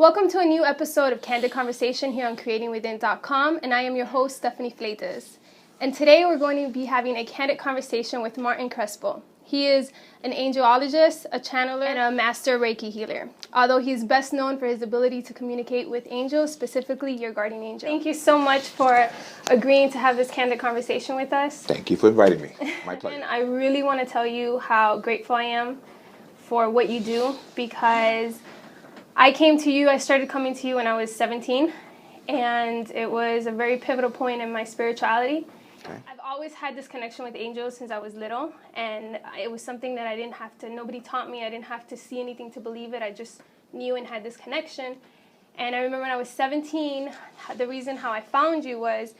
Welcome to a new episode of Candid Conversation here on creatingwithin.com, and I am your host, Stephanie Fleitas. And today we're going to be having a candid conversation with Martin Crespo. He is an angelologist, a channeler, and a master Reiki healer, although he's best known for his ability to communicate with angels, specifically your guardian angel. Thank you so much for agreeing to have this candid conversation with us. Thank you for inviting me. My pleasure. And I really want to tell you how grateful I am for what you do, because I started coming to you when I was 17, and it was a very pivotal point in my spirituality. Okay. I've always had this connection with angels since I was little, and it was something that nobody taught me. I didn't have to see anything to believe it. I just knew and had this connection. And I remember when I was 17, the reason how I found you was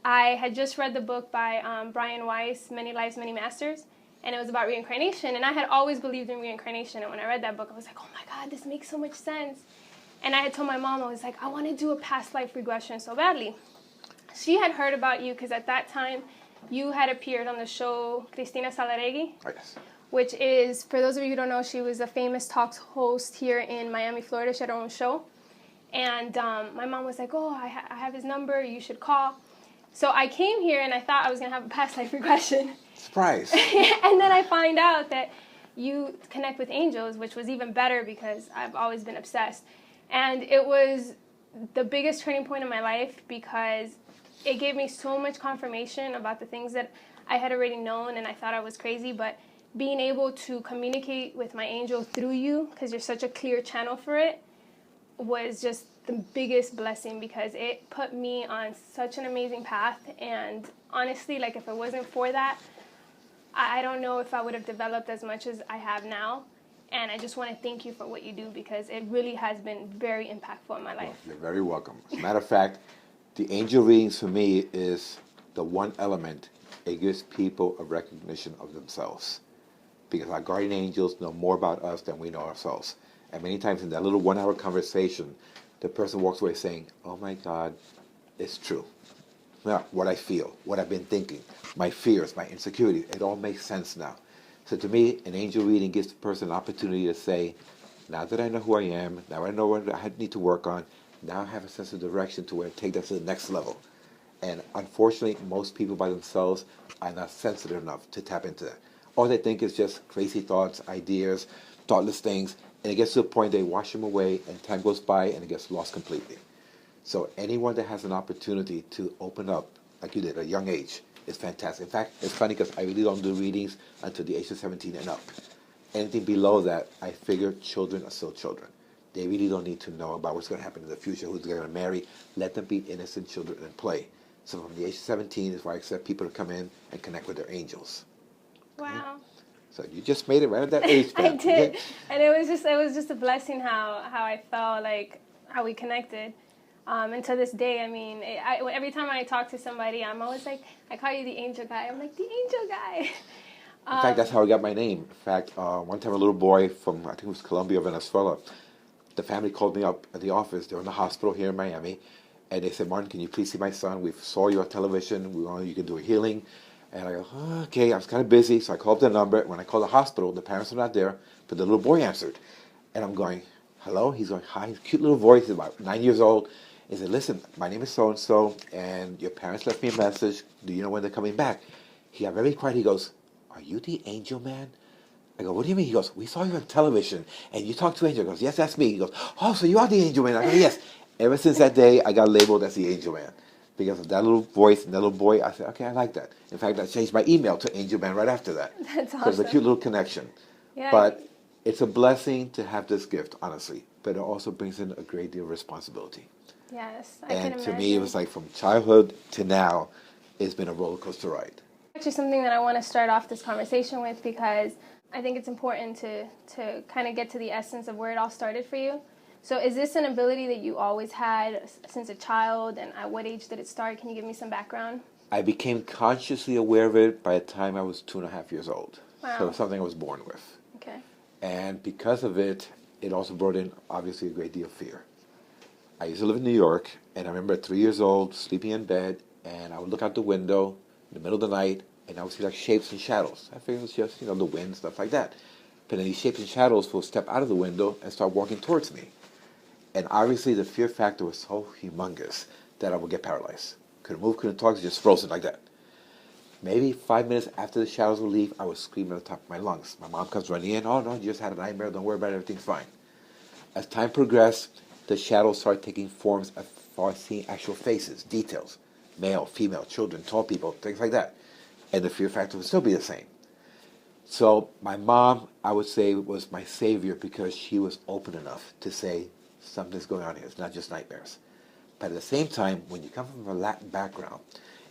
I had just read the book by Brian Weiss, Many Lives, Many Masters. And it was about reincarnation, and I had always believed in reincarnation. And when I read that book, I was like, oh my God, this makes so much sense. And I had told my mom, I was like, I want to do a past life regression so badly. She had heard about you because at that time, you had appeared on the show Cristina Salaregui, Oh, yes. which is, for those of you who don't know, she was a famous talk host here in Miami, Florida. She had her own show. And my mom was like, oh, I have his number, you should call. So I came here, and I thought I was going to have a past life regression. Surprise. And then I find out that you connect with angels, which was even better because I've always been obsessed. And it was the biggest turning point in my life because it gave me so much confirmation about the things that I had already known and I thought I was crazy. But being able to communicate with my angel through you, because you're such a clear channel for it, was just the biggest blessing because it put me on such an amazing path. And honestly, like if it wasn't for that, I don't know if I would have developed as much as I have now. And I just want to thank you for what you do because it really has been very impactful in my life. Well, you're very welcome. As a matter of fact, the angel readings for me is the one element it gives people a recognition of themselves. Because our guardian angels know more about us than we know ourselves. And many times in that little 1 hour conversation, the person walks away saying, oh my God, it's true. Now, what I feel, what I've been thinking, my fears, my insecurities, it all makes sense now. So to me, an angel reading gives the person an opportunity to say, now that I know who I am, now I know what I need to work on, now I have a sense of direction to where to take that to the next level. And unfortunately, most people by themselves are not sensitive enough to tap into that. All they think is just crazy thoughts, ideas, thoughtless things, and it gets to the point they wash them away, and time goes by, and it gets lost completely. So anyone that has an opportunity to open up, like you did at a young age, is fantastic. In fact, it's funny because I really don't do readings until the age of 17 and up. Anything below that, I figure children are still children. They really don't need to know about what's going to happen in the future, who's going to marry. Let them be innocent children and play. So from the age of 17 is where I accept people to come in and connect with their angels. Wow. So you just made it right at that age. I did. Okay? And it was just a blessing how I felt, like how we connected. And to this day, I mean, every time I talk to somebody, I'm always like, I call you the angel guy. I'm like, the angel guy. In fact, that's how I got my name. In fact, one time a little boy from, I think it was Colombia, Venezuela, the family called me up at the office. They were in the hospital here in Miami. And they said, Martin, can you please see my son? We saw you on television. We want you can do a healing. And I go, oh, okay. I was kind of busy, so I called the number. When I called the hospital, the parents were not there, but the little boy answered. And I'm going, hello? He's going, hi. Cute little voice. He's about 9 years old. He said, listen, my name is so-and-so, and your parents left me a message. Do you know when they're coming back? He got very quiet. He goes, are you the angel man? I go, what do you mean? He goes, we saw you on television, and you talked to an angel. I goes, yes, that's me. He goes, oh, so you are the angel man. I go, yes. Ever since that day, I got labeled as the angel man. Because of that little voice and that little boy, I said, okay, I like that. In fact, I changed my email to Angel Man right after that. That's awesome. So it's a cute little connection. Yeah. But it's a blessing to have this gift, honestly. But it also brings in a great deal of responsibility. Yes, I can And imagine. to me, it was like from childhood to now, it's been a roller coaster ride. Actually, something that I want to start off this conversation with because I think it's important to kind of get to the essence of where it all started for you. So is this an ability that you always had since a child, and at what age did it start? Can you give me some background? I became consciously aware of it by the time I was 2.5 years old. Wow. So it's something I was born with. Okay. And because of it, it also brought in, obviously, a great deal of fear. I used to live in New York, and I remember at 3 years old, sleeping in bed, and I would look out the window in the middle of the night, and I would see like shapes and shadows. I figured it was just, the wind, stuff like that. But then these shapes and shadows will step out of the window and start walking towards me. And obviously the fear factor was so humongous that I would get paralyzed. Couldn't move, couldn't talk, just frozen like that. Maybe 5 minutes after the shadows would leave, I would scream at the top of my lungs. My mom comes running in, oh no, you just had a nightmare, don't worry about it, everything's fine. As time progressed, the shadows started taking forms as far as seeing actual faces, details, male, female, children, tall people, things like that. And the fear factor would still be the same. So my mom, I would say, was my savior because she was open enough to say something's going on here. It's not just nightmares. But at the same time, when you come from a Latin background,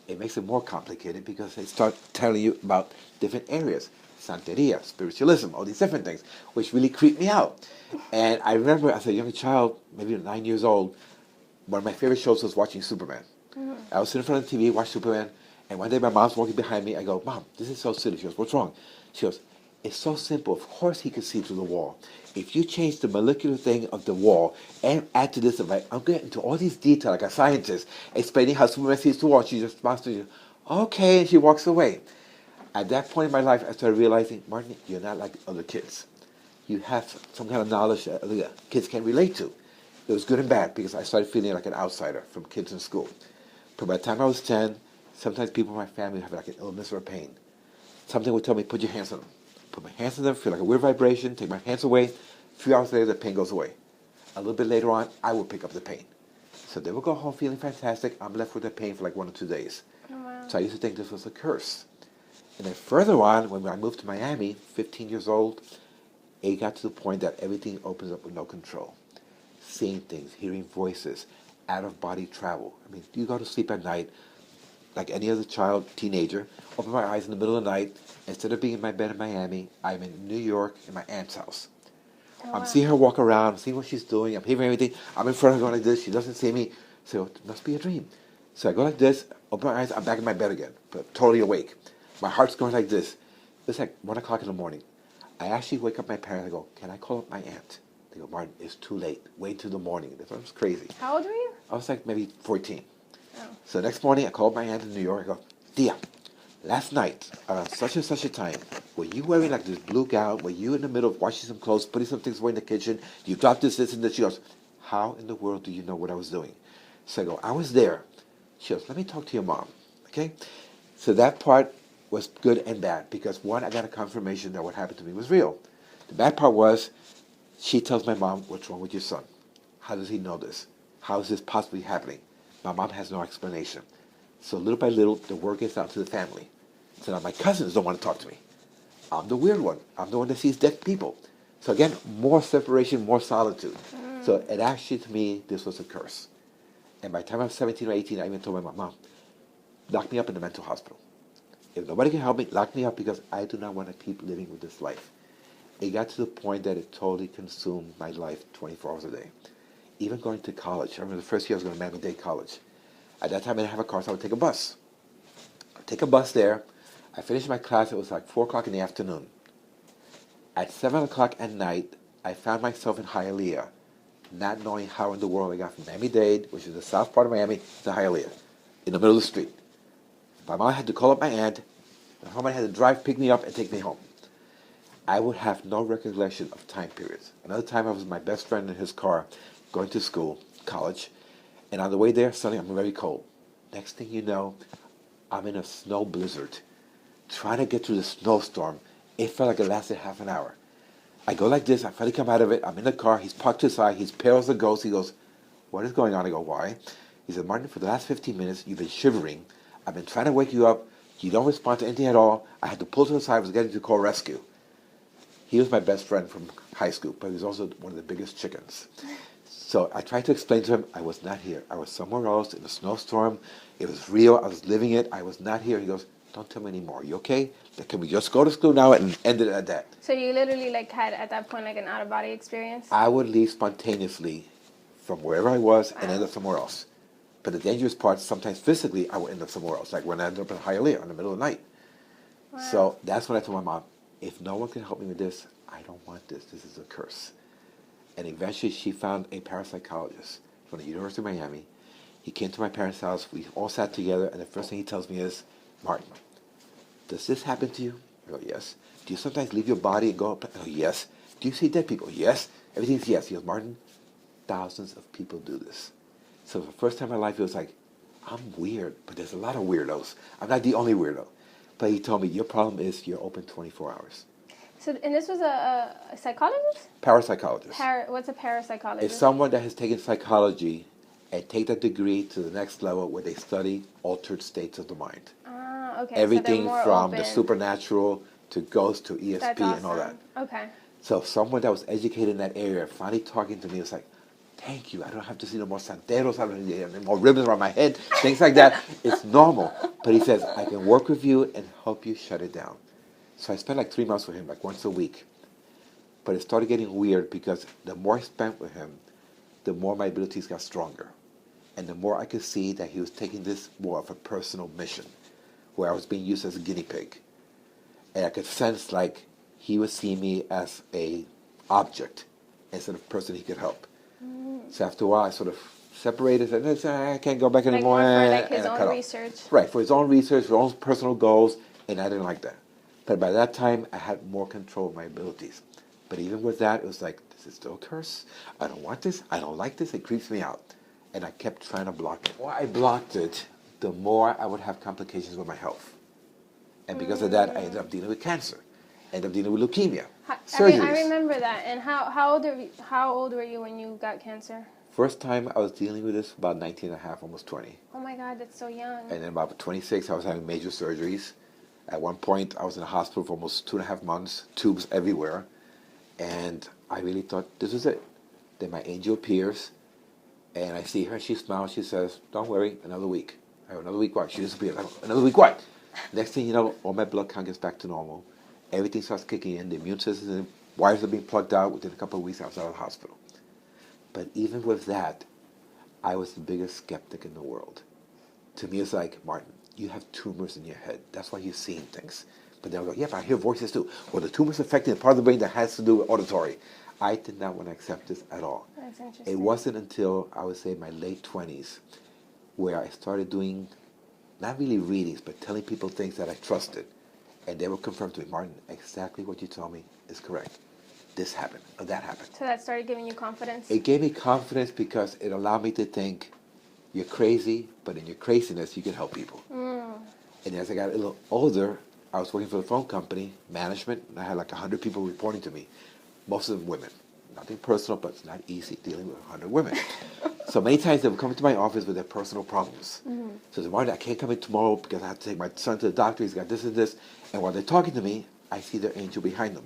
it makes it more complicated because they start telling you about different areas. Santeria, spiritualism, all these different things, which really creeped me out. And I remember as a young child, maybe 9 years old, one of my favorite shows was watching Superman. Mm-hmm. I was sitting in front of the TV, watch Superman, and one day my mom's walking behind me. I go, Mom, this is so silly. She goes, what's wrong? She goes, it's so simple. Of course he could see through the wall. If you change the molecular thing of the wall and add to this, I'm getting into all these details like a scientist, explaining how Superman sees the wall. She just smiles to you, okay, and she walks away. At that point in my life, I started realizing, Martin, you're not like other kids. You have some kind of knowledge that other kids can relate to. It was good and bad because I started feeling like an outsider from kids in school. But by the time I was 10, sometimes people in my family have like an illness or a pain. Something would tell me, put your hands on them. Put my hands on them, feel like a weird vibration, take my hands away. A few hours later, the pain goes away. A little bit later on, I would pick up the pain. So they would go home feeling fantastic. I'm left with the pain for like 1 or 2 days. Oh, wow. So I used to think this was a curse. And then further on, when I moved to Miami, 15 years old, it got to the point that everything opens up with no control. Seeing things, hearing voices, out-of-body travel. I mean, you go to sleep at night, like any other child, teenager, open my eyes in the middle of the night. Instead of being in my bed in Miami, I'm in New York in my aunt's house. Oh, I'm wow. seeing her walk around, I'm seeing what she's doing, I'm hearing everything. I'm in front of her going like this, she doesn't see me. So it must be a dream. So I go like this, open my eyes, I'm back in my bed again, but totally awake. My heart's going like this. It's like 1 o'clock in the morning. I actually wake up my parents, I go, can I call up my aunt? They go, Martin, it's too late. Wait till the morning. That was crazy. How old were you? I was like maybe 14. Oh. So next morning, I called my aunt in New York. I go, Tia, last night, around such and such a time, were you wearing like this blue gown? Were you in the middle of washing some clothes, putting some things away in the kitchen? You dropped this, and that. She goes, how in the world do you know what I was doing? So I go, I was there. She goes, let me talk to your mom. Okay? So that part was good and bad because, one, I got a confirmation that what happened to me was real. The bad part was she tells my mom, what's wrong with your son? How does he know this? How is this possibly happening? My mom has no explanation. So little by little, the word gets out to the family. So now my cousins don't want to talk to me. I'm the weird one. I'm the one that sees dead people. So again, more separation, more solitude. So it actually, to me, this was a curse. And by the time I was 17 or 18, I even told my mom, lock me up in the mental hospital. If nobody can help me, lock me up because I do not want to keep living with this life. It got to the point that it totally consumed my life 24 hours a day. Even going to college. I remember the first year I was going to Miami-Dade College. At that time, I didn't have a car, so I would take a bus. I'd take a bus there. I finished my class. It was like 4 o'clock in the afternoon. At 7 o'clock at night, I found myself in Hialeah, not knowing how in the world I got from Miami-Dade, which is the south part of Miami, to Hialeah, in the middle of the street. My mom had to call up my aunt, and somebody had to drive, pick me up, and take me home. I would have no recollection of time periods. Another time I was with my best friend in his car, going to school, college, and on the way there, suddenly I'm very cold. Next thing you know, I'm in a snow blizzard, trying to get through the snowstorm. It felt like it lasted half an hour. I go like this, I finally come out of it, I'm in the car, he's parked to the side, he's pale as a ghost. He goes, what is going on? I go, why? He said, Martin, for the last 15 minutes, you've been shivering. I've been trying to wake you up. You don't respond to anything at all. I had to pull to the side, I was getting to call rescue. He was my best friend from high school, but he was also one of the biggest chickens. So I tried to explain to him, I was not here. I was somewhere else in a snowstorm. It was real. I was living it. I was not here. He goes, don't tell me anymore. You okay? Can we just go to school now and end it at that? So you literally had at that point an out-of-body experience? I would leave spontaneously from wherever I was and end up somewhere else. But the dangerous part, sometimes physically, I would end up somewhere else. Like when I ended up in Hialeah in the middle of the night. Wow. So that's when I told my mom, if no one can help me with this, I don't want this. This is a curse. And eventually she found a parapsychologist from the University of Miami. He came to my parents' house. We all sat together, and the first thing he tells me is, Martin, does this happen to you? I go, yes. Do you sometimes leave your body and go up? I go, yes. Do you see dead people? Yes. Everything's yes. He goes, Martin, thousands of people do this. So the first time in my life, it was like, I'm weird, but there's a lot of weirdos. I'm not the only weirdo. But he told me, your problem is you're open 24 hours. So, and this was a psychologist? Parapsychologist. What's a parapsychologist? It's someone that has taken psychology and take that degree to the next level where they study altered states of the mind. Ah, okay. Everything so from open. the supernatural to ghosts to ESP That's awesome. and all that. Okay. So someone that was educated in that area finally talking to me was like, thank you, I don't have to see no more santeros, I don't need any more ribbons around my head, things like that. It's normal. But he says, I can work with you and help you shut it down. So I spent like 3 months with him, like once a week. But it started getting weird because the more I spent with him, the more my abilities got stronger. And the more I could see that he was taking this more of a personal mission, where I was being used as a guinea pig. And I could sense like he was seeing me as a object instead of a person he could help. So after a while, I sort of separated and said, I can't go back anymore. Like his and I own cut research. off. Right, for his own research, for his own personal goals, and I didn't like that. But by that time, I had more control of my abilities. But even with that, it was like, this is still a curse. I don't want this. I don't like this. It creeps me out. And I kept trying to block it. The more I blocked it, the more I would have complications with my health. And because of that, I ended up dealing with cancer. I ended up dealing with leukemia. Surgeries. I I remember that. And how old were you when you got cancer? First time I was dealing with this about 19 and a half, almost 20. Oh my God, that's so young. And then about 26, I was having major surgeries. At one point, I was in the hospital for almost 2.5 months, tubes everywhere. And I really thought, this is it. Then my angel appears, and I see her, she smiles, she says, don't worry, another week. I go, another week what? She disappears. I go, another week what? Next thing you know, all my blood count gets back to normal. Everything starts kicking in. The immune system, wires are being plugged out. Within a couple of weeks, I was out of the hospital. But even with that, I was the biggest skeptic in the world. To me, it's like, Martin, you have tumors in your head. That's why you're seeing things. But they'll go, yeah, but I hear voices too. Well, the tumor's affecting the part of the brain that has to do with auditory. I did not want to accept this at all. That's interesting. It wasn't until, I would say, my late 20s where I started doing, not really readings, but telling people things that I trusted. And they would confirm to me, Martin, exactly what you told me is correct. This happened, or that happened. So that started giving you confidence? It gave me confidence because it allowed me to think, you're crazy, but in your craziness, you can help people. And as I got a little older, I was working for the phone company, management, and I had like 100 people reporting to me, most of them women. Nothing personal, but it's not easy dealing with 100 women. So many times they would come into my office with their personal problems. So they Martin, I can't come in tomorrow because I have to take my son to the doctor, he's got this and this. And while they're talking to me, I see their angel behind them.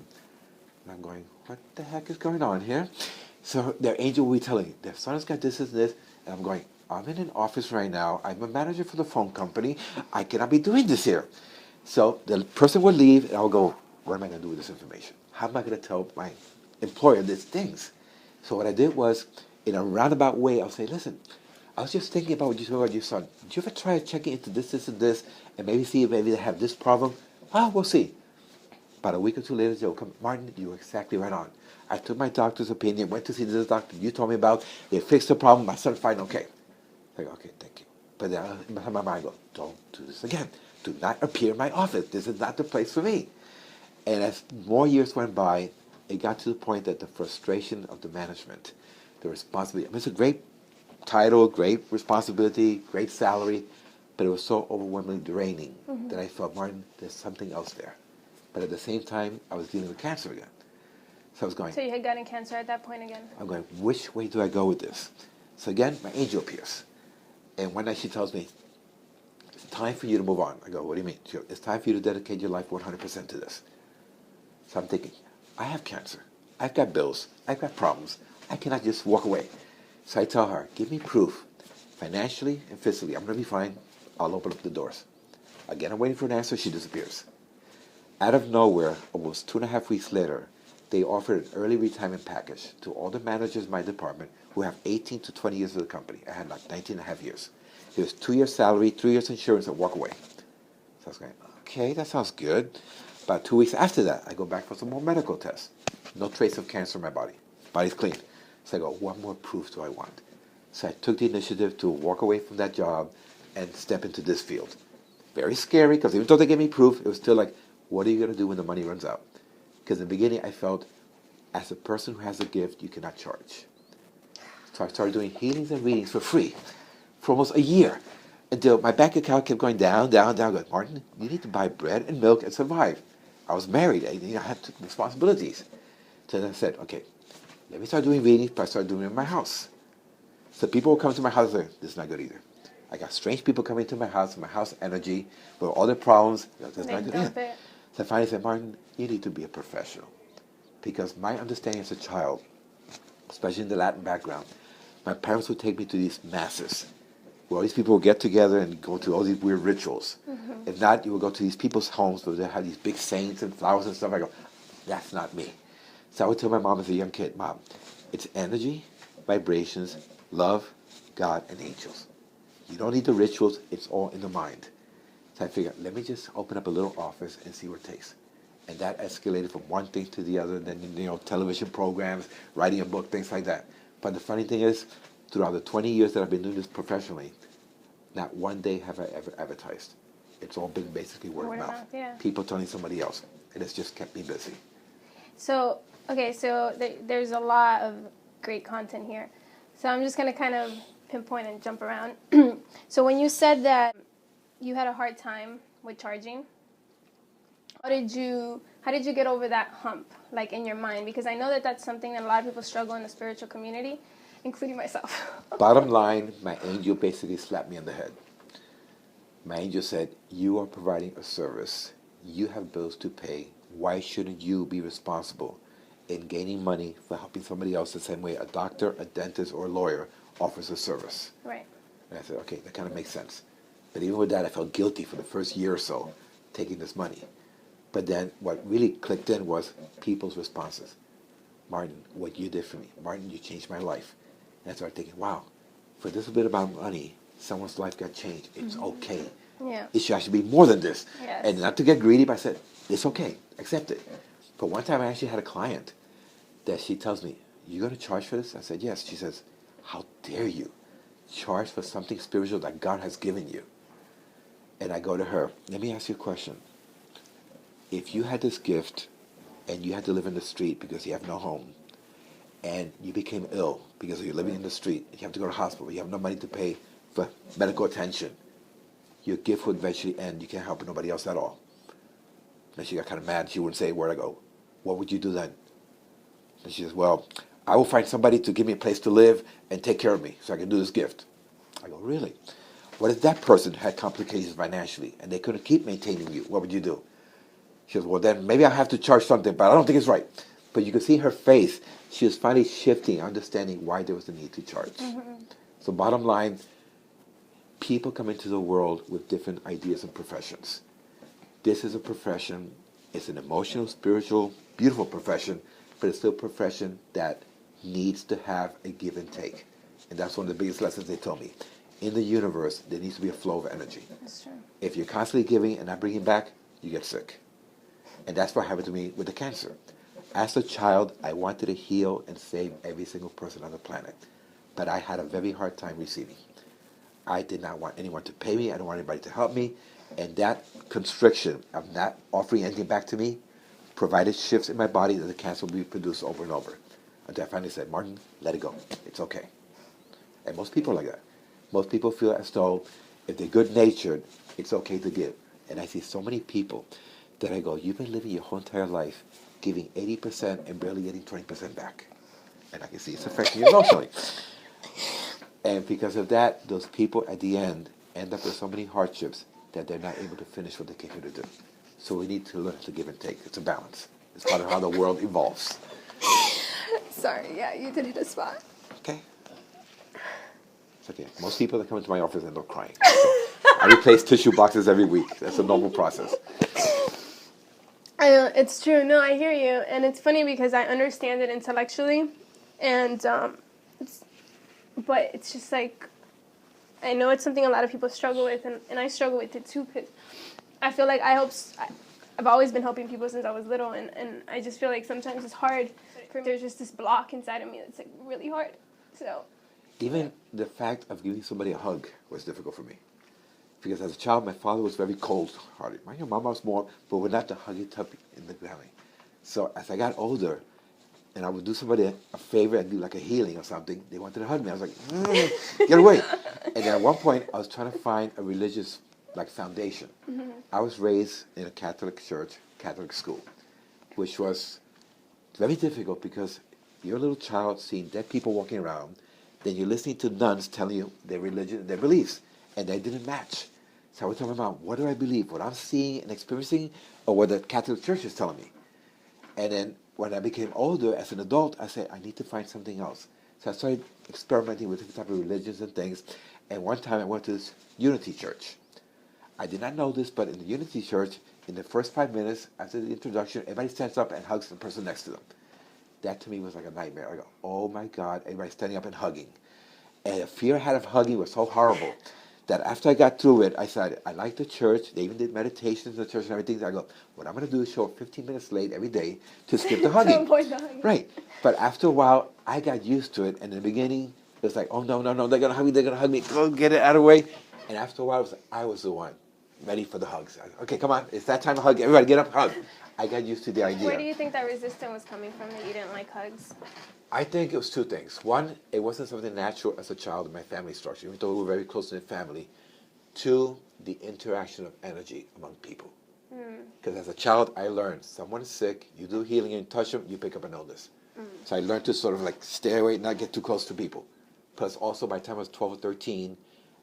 And I'm going, what the heck is going on here? So their angel will be telling me, their son's got this and this. And I'm going, I'm in an office right now. I'm a manager for the phone company. I cannot be doing this here. So the person will leave, and I'll go, what am I going to do with this information? How am I going to tell my employer these things? So what I did was, in a roundabout way, I'll say, listen, I was just thinking about what you said about your son. Did you ever try checking into this, and this, and maybe see if maybe they have this problem? We'll see. About a week or two later, they'll come, Martin, you were exactly right on. I took my doctor's opinion, went to see this doctor you told me about. They fixed the problem. My son's fine, okay. I go, okay, thank you. But then in my mind, I go, don't do this again. Do not appear in my office. This is not the place for me. And as more years went by, it got to the point that the frustration of the management, the responsibility, I mean, it's a great title, great responsibility, great salary, but it was so overwhelmingly draining that I thought, Martin, there's something else there. But at the same time, I was dealing with cancer again. So I was going. So you had gotten cancer at that point again? I'm going, which way do I go with this? So again, my angel appears. And one night she tells me, it's time for you to move on. I go, what do you mean? She goes, it's time for you to dedicate your life 100% to this. So I'm thinking, I have cancer. I've got bills. I've got problems. I cannot just walk away. So I tell her, give me proof. Financially and physically, I'm going to be fine. I'll open up the doors. Again, I'm waiting for an answer. She disappears. Out of nowhere, almost 2.5 weeks later, they offered an early retirement package to all the managers in my department who have 18 to 20 years of the company. I had like 19 and a half years. It was 2 years salary, 3 years insurance, and walk away. So I was going, okay, that sounds good. About 2 weeks after that, I go back for some more medical tests. No trace of cancer in my body. Body's clean. So I go, what more proof do I want? So I took the initiative to walk away from that job and step into this field. Very scary, because even though they gave me proof, it was still like, what are you going to do when the money runs out? Because in the beginning, I felt, as a person who has a gift, you cannot charge. So I started doing healings and readings for free for almost a year until my bank account kept going down, down, down. I go, Martin, you need to buy bread and milk and survive. I was married. I had responsibilities. So then I said, okay, let me start doing readings, but I started doing it in my house. So people would come to my house and say, this is not good either. I got strange people coming to my house energy, with all their problems. This is not good either. So I finally said, Martin, you need to be a professional. Because my understanding as a child, especially in the Latin background, my parents would take me to these masses where all these people would get together and go to all these weird rituals. Mm-hmm. If not, you would go to these people's homes where they have these big saints and flowers and stuff. I go, that's not me. So I would tell my mom as a young kid, Mom, it's energy, vibrations, love, God, and angels. You don't need the rituals. It's all in the mind. So I figured, let me just open up a little office and see where it takes. And that escalated from one thing to the other. Then, television programs, writing a book, things like that. But the funny thing is, throughout the 20 years that I've been doing this professionally, not one day have I ever advertised. It's all been basically word of mouth. Yeah. People telling somebody else. And it's just kept me busy. So, okay, so there's a lot of great content here. So I'm just going to kind of pinpoint and jump around. So when you said that you had a hard time with charging, how did you get over that hump, like in your mind? Because I know that that's something that a lot of people struggle in the spiritual community, including myself. Bottom line, my angel basically slapped me on the head. My angel said, you are providing a service. You have bills to pay. Why shouldn't you be responsible in gaining money for helping somebody else the same way a doctor, a dentist, or a lawyer offers a service? Right. And I said, okay, that kind of makes sense. But even with that, I felt guilty for the first year or so taking this money. But then what really clicked in was people's responses. Martin, what you did for me. Martin, you changed my life. And I started thinking, wow, for this bit amount of money, someone's life got changed. It's okay. Yeah. It should actually be more than this. Yes. And not to get greedy, but I said, it's okay. Accept it. But one time I actually had a client that she tells me, you going to charge for this? I said, yes. She says, how dare you charge for something spiritual that God has given you? And I go to her, let me ask you a question. If you had this gift and you had to live in the street because you have no home, and you became ill because you're living in the street, you have to go to the hospital, you have no money to pay for medical attention, your gift would eventually end. You can't help nobody else at all. And she got kind of mad. She wouldn't say a word. I go, what would you do then? And she says, well, I will find somebody to give me a place to live and take care of me so I can do this gift. I go, really? What if that person had complications financially and they couldn't keep maintaining you? What would you do? She goes, well, then maybe I have to charge something, but I don't think it's right. But you can see her face. She was finally shifting, understanding why there was a need to charge. Mm-hmm. So bottom line, people come into the world with different ideas and professions. This is a profession. It's an emotional, spiritual, beautiful profession, but it's still a profession that needs to have a give and take. And that's one of the biggest lessons they told me. In the universe, there needs to be a flow of energy. That's true. If you're constantly giving and not bringing back, you get sick. And that's what happened to me with the cancer. As a child, I wanted to heal and save every single person on the planet. But I had a very hard time receiving. I did not want anyone to pay me. I didn't want anybody to help me. And that constriction of not offering anything back to me provided shifts in my body that the cancer would be produced over and over. Until I finally said, Martin, let it go. It's okay. And most people are like that. Most people feel as though if they're good-natured, it's okay to give. And I see so many people that I go, you've been living your whole entire life giving 80% and barely getting 20% back. And I can see it's affecting you emotionally. And because of that, those people at the end up with so many hardships that they're not able to finish what they came here to do. So we need to learn to give and take. It's a balance. It's part of how the world evolves. Sorry, yeah, you did hit a spot. Okay. It's okay. Most people that come into my office end up crying. So I replace tissue boxes every week. That's a normal process. It's true. No, I hear you. And it's funny because I understand it intellectually. And, but it's just like, I know it's something a lot of people struggle with. And I struggle with it too. Because I feel like I've always been helping people since I was little. And I just feel like sometimes it's hard. There's just this block inside of me that's like really hard. So. Even the fact of giving somebody a hug was difficult for me. Because as a child, my father was very cold-hearted. My mama was more, but we're not the huggy-tuppy in the family. So as I got older, and I would do somebody a favor and do like a healing or something, they wanted to hug me. I was like, get away. And then at one point, I was trying to find a religious like foundation. I was raised in a Catholic church, Catholic school, which was very difficult because you're a little child seeing dead people walking around, then you're listening to nuns telling you their religion, their beliefs, and they didn't match. So I would tell my mom, what do I believe? What I'm seeing and experiencing, or what the Catholic Church is telling me? And then when I became older, as an adult, I said, I need to find something else. So I started experimenting with different types of religions and things. And one time I went to this Unity Church. I did not know this, but in the Unity Church, in the first 5 minutes after the introduction, everybody stands up and hugs the person next to them. That to me was like a nightmare. I go, oh my God, everybody standing up and hugging. And the fear I had of hugging was so horrible that after I got through it, I said, I like the church. They even did meditations in the church and everything. I go, what I'm going to do is show up 15 minutes late every day to skip the hugging. To avoid the hugging. Right. But after a while, I got used to it. And in the beginning, it was like, oh, no, no, no, they're going to hug me. They're going to hug me. Go get it out of the way. And after a while, I was the one ready for the hugs. Okay, come on. It's that time to hug. Everybody get up, hug. I got used to the idea. Where do you think that resistance was coming from, that you didn't like hugs? I think it was two things. One, it wasn't something natural as a child in my family structure, even though we were very close in the family. Two, the interaction of energy among people. Because as a child, I learned someone is sick, you do healing and touch them, you pick up an illness. So I learned to sort of like stay away, not get too close to people. Plus also by the time I was 12 or 13,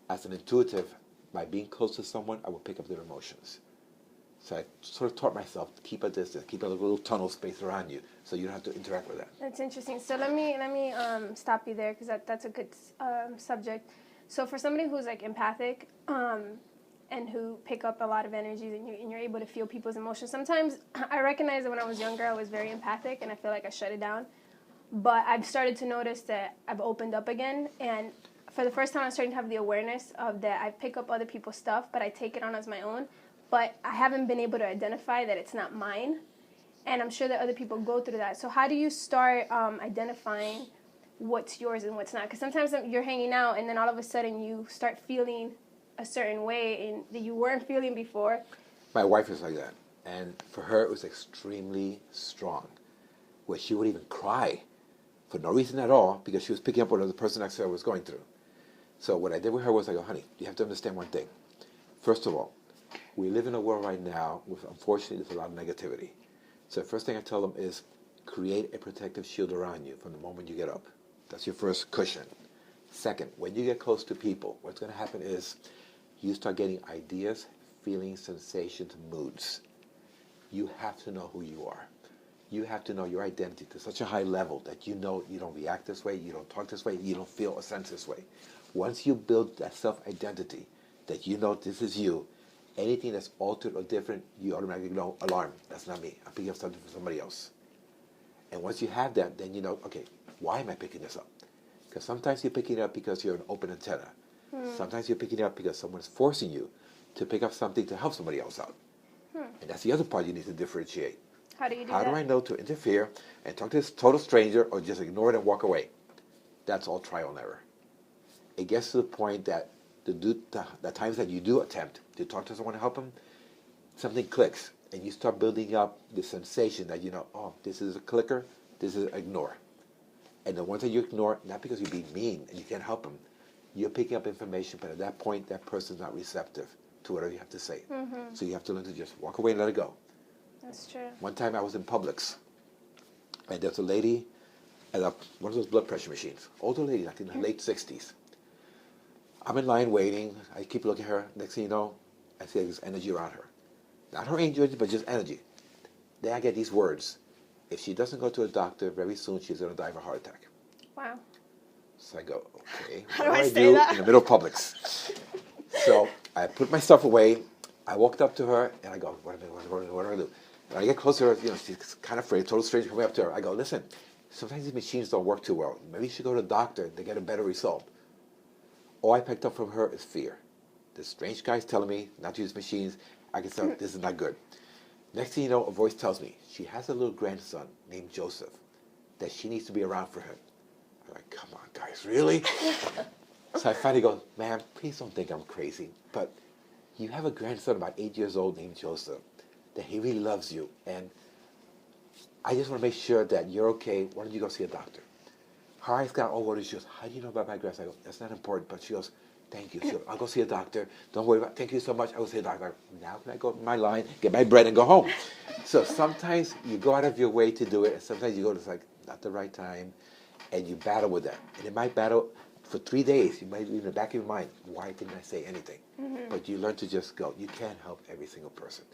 as an intuitive, by being close to someone, I would pick up their emotions. So I sort of taught myself to keep a distance, keep a little tunnel space around you, so you don't have to interact with that. That's interesting. So let me stop you there, because that's a good subject. So for somebody who's like empathic and who pick up a lot of energies, and you're able to feel people's emotions, sometimes I recognize that when I was younger I was very empathic and I feel like I shut it down. But I've started to notice that I've opened up again, and for the first time I'm starting to have the awareness of that I pick up other people's stuff, but I take it on as my own. But I haven't been able to identify that it's not mine. And I'm sure that other people go through that. So how do you start identifying what's yours and what's not? Because sometimes you're hanging out and then all of a sudden you start feeling a certain way that you weren't feeling before. My wife is like that. And for her, it was extremely strong, where she would even cry for no reason at all because she was picking up what the person next to her was going through. So what I did with her was I go, honey, you have to understand one thing. First of all, we live in a world right now with, unfortunately, there's a lot of negativity. So the first thing I tell them is create a protective shield around you from the moment you get up. That's your first cushion. Second, when you get close to people, what's going to happen is you start getting ideas, feelings, sensations, moods. You have to know who you are. You have to know your identity to such a high level that you know you don't react this way, you don't talk this way, you don't feel or sense this way. Once you build that self-identity, that you know this is you, anything that's altered or different, you automatically know, alarm, that's not me. I'm picking up something from somebody else. And once you have that, then you know, okay, why am I picking this up? Because sometimes you're picking it up because you're an open antenna. Sometimes you're picking it up because someone's forcing you to pick up something to help somebody else out. And that's the other part you need to differentiate. How do you do How that? do I know to interfere and talk to this total stranger or just ignore it and walk away? That's all trial and error. It gets to the point that the times that you do attempt to talk to someone to help them, something clicks, and you start building up the sensation that you know, oh, this is a clicker, this is ignore. And the ones that you ignore, not because you're being mean and you can't help them, you're picking up information, but at that point, that person's not receptive to whatever you have to say. So you have to learn to just walk away and let it go. That's true. One time I was in Publix, and there's a lady at one of those blood pressure machines, older lady, like in her late 60s. I'm in line waiting. I keep looking at her. Next thing you know, I see there's energy around her. Not her angel, but just energy. Then I get these words. If she doesn't go to a doctor very soon, she's going to die of a heart attack. Wow. So I go, okay, How what do I do I say do that? in the middle of Publix? So I put my stuff away. I walked up to her, and I go, what do I do? When I get closer to her, you know, she's kind of afraid, total stranger coming up to her. I go, listen, sometimes these machines don't work too well. Maybe you should go to a doctor to get a better result. All I picked up from her is fear. This strange guy's telling me not to use machines. I can tell this is not good. Next thing you know, a voice tells me she has a little grandson named Joseph that she needs to be around for him. I'm like, come on, guys, really? So I finally go, ma'am, please don't think I'm crazy, but you have a grandson about 8 years old named Joseph, that he really loves you, and I just want to make sure that you're okay. Why don't you go see a doctor? Her eyes got all watery. She goes, how do you know about migraines? I go, that's not important. But she goes, thank you. She goes, I'll go see a doctor. Don't worry about it. Thank you so much. I'll go see a doctor. Now can I go to my line, get my bread, and go home? So sometimes you go out of your way to do it, and sometimes you go, it's like, not the right time, and you battle with that. And it might battle for 3 days. You might be in the back of your mind, why didn't I say anything? But you learn to just go. You can't help every single person.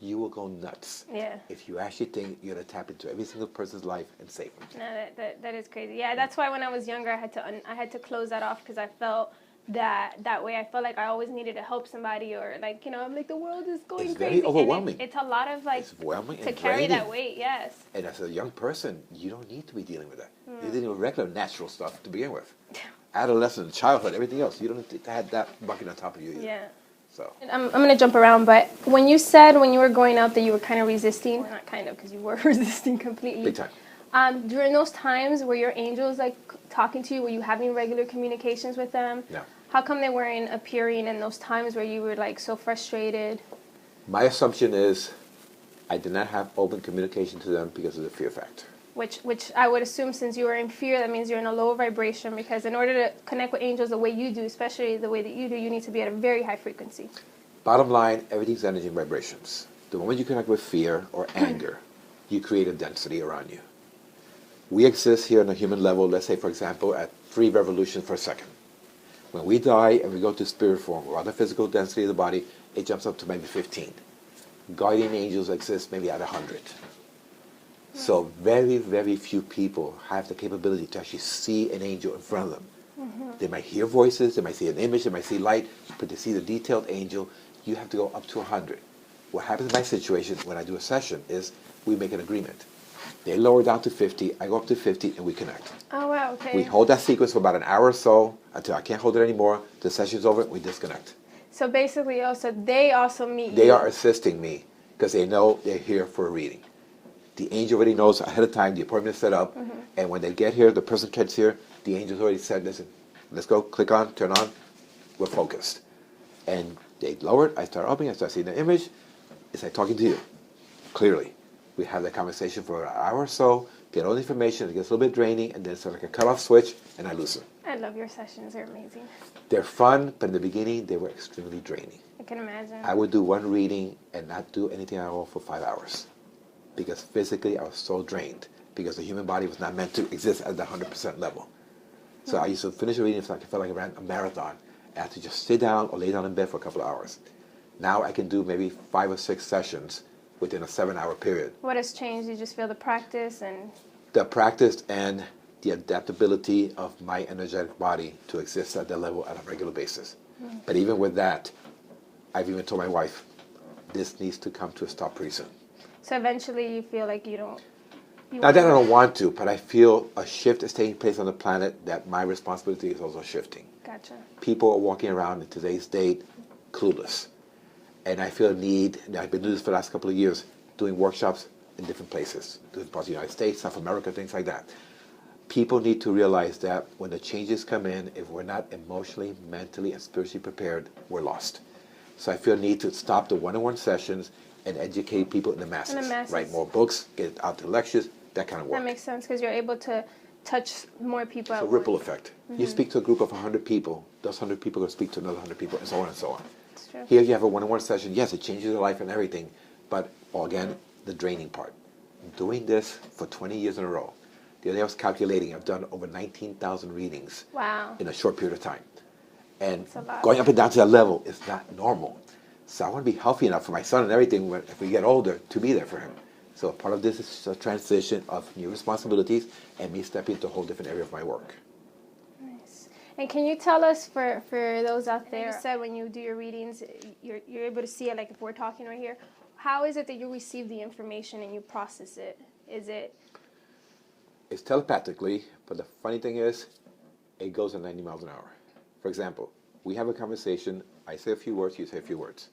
You will go nuts if you actually think you're going to tap into every single person's life and save them. No, that is crazy. Yeah, that's why when I was younger, I had to close that off because I felt that way. I felt like I always needed to help somebody, or like, I'm like, the world is going It's crazy. very overwhelming. It's a lot of like It's overwhelming to and carry draining. that weight. Yes. And as a young person, you don't need to be dealing with that. You're dealing with regular, natural stuff to begin with. Adolescence, childhood, everything else. You don't need to have that bucket on top of you either. Yeah. So I'm going to jump around, but when you said when you were growing up that you were kind of resisting, well, not kind of, because you were resisting completely. big time. During those times, were your angels like talking to you? Were you having regular communications with them? No. How come they weren't appearing in those times where you were like so frustrated? My assumption is I did not have open communication to them because of the fear factor. Which I would assume, since you were in fear, that means you're in a low vibration, because in order to connect with angels the way you do, especially the way that you do, you need to be at a very high frequency. Bottom line, everything's energy and vibrations. The moment you connect with fear or anger, you create a density around you. We exist here on a human level, let's say, for example, at 3 revolutions per second. When we die and we go to spirit form, or other physical density of the body, it jumps up to maybe 15. Guardian angels exist maybe at 100. So very, very few people have the capability to actually see an angel in front of them. They might hear voices, they might see an image, they might see light, but to see the detailed angel, you have to go up to 100. What happens in my situation when I do a session is we make an agreement. They lower down to 50, I go up to 50, and we connect. Oh, wow, okay. We hold that sequence for about an hour or so until I can't hold it anymore. The session's over, we disconnect. So basically, they also meet you. They are assisting me because they know they're here for a reading. The angel already knows ahead of time, the appointment is set up, and when they get here, the person gets here, the angel's already said, listen, let's go, click on, turn on, we're focused. And they lower it, I start opening, I start seeing the image, it's like talking to you, clearly. We have that conversation for an hour or so, get all the information, it gets a little bit draining, and then it's like a cut-off switch, and I loosen. I love your sessions, they're amazing. They're fun, but in the beginning, they were extremely draining. I can imagine. I would do one reading and not do anything at all for 5 hours. Because physically I was so drained, because the human body was not meant to exist at the 100% level. So I used to finish a reading, I felt like I ran a marathon. I had to just sit down or lay down in bed for a couple of hours. Now I can do maybe 5 or 6 sessions within a 7-hour period. What has changed? You just feel the practice and... The practice and the adaptability of my energetic body to exist at that level at a regular basis. But even with that, I've even told my wife, this needs to come to a stop pretty soon. So eventually you feel like you don't... Not that I don't want to, but I feel a shift is taking place on the planet that my responsibility is also shifting. Gotcha. People are walking around in today's date clueless. And I feel a need, and I've been doing this for the last couple of years, doing workshops in different places, different parts of the United States, South America, things like that. People need to realize that when the changes come in, if we're not emotionally, mentally, and spiritually prepared, we're lost. So I feel a need to stop the one-on-one sessions and educate people in the masses. Write more books, get out to lectures, that kind of work. That makes sense, because you're able to touch more people It's at a ripple once. effect. You speak to a group of 100 people, those 100 people will speak to another 100 people, and so on and so on. That's true. Here you have a one-on-one session. Yes, it changes your life and everything, but again, the draining part. Doing this for 20 years in a row. The other day I was calculating, I've done over 19,000 readings in a short period of time. And going up and down to that level is not normal. So I want to be healthy enough for my son and everything, if we get older, to be there for him. So part of this is a transition of new responsibilities and me stepping into a whole different area of my work. Nice. And can you tell us, for those out there, you said when you do your readings, you're able to see it, like if we're talking right here. How is it that you receive the information and you process it? Is it... It's telepathically, but the funny thing is, it goes at 90 miles an hour. For example, we have a conversation, I say a few words, you say a few words.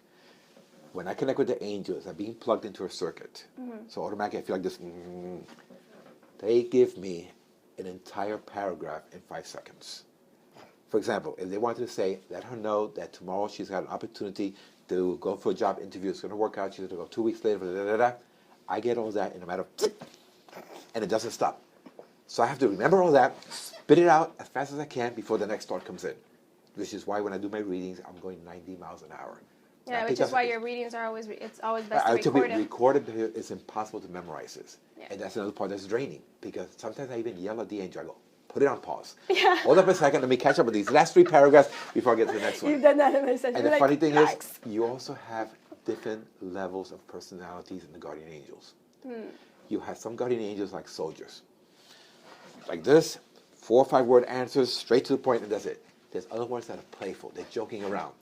When I connect with the angels, I'm being plugged into a circuit. So automatically I feel like this, they give me an entire paragraph in 5 seconds. For example, if they wanted to say, let her know that tomorrow she's got an opportunity to go for a job interview, it's going to work out, she's going to go 2 weeks later, I get all that in a matter of and it doesn't stop. So I have to remember all that, spit it out as fast as I can before the next thought comes in. Which is why when I do my readings, I'm going 90 miles an hour. Yeah, which is why your readings are always, it's always best to record them. Record it because it's impossible to memorize this. Yeah. And that's another part that's draining. Because sometimes I even yell at the angel. I go, put it on pause. Yeah. Hold up a second, let me catch up with these last 3 paragraphs before I get to the next one. You've done that in my session. And the funny thing is, you also have different levels of personalities in the guardian angels. You have some guardian angels like soldiers. Like this, 4 or 5 word answers, straight to the point, and that's it. There's other ones that are playful. They're joking around.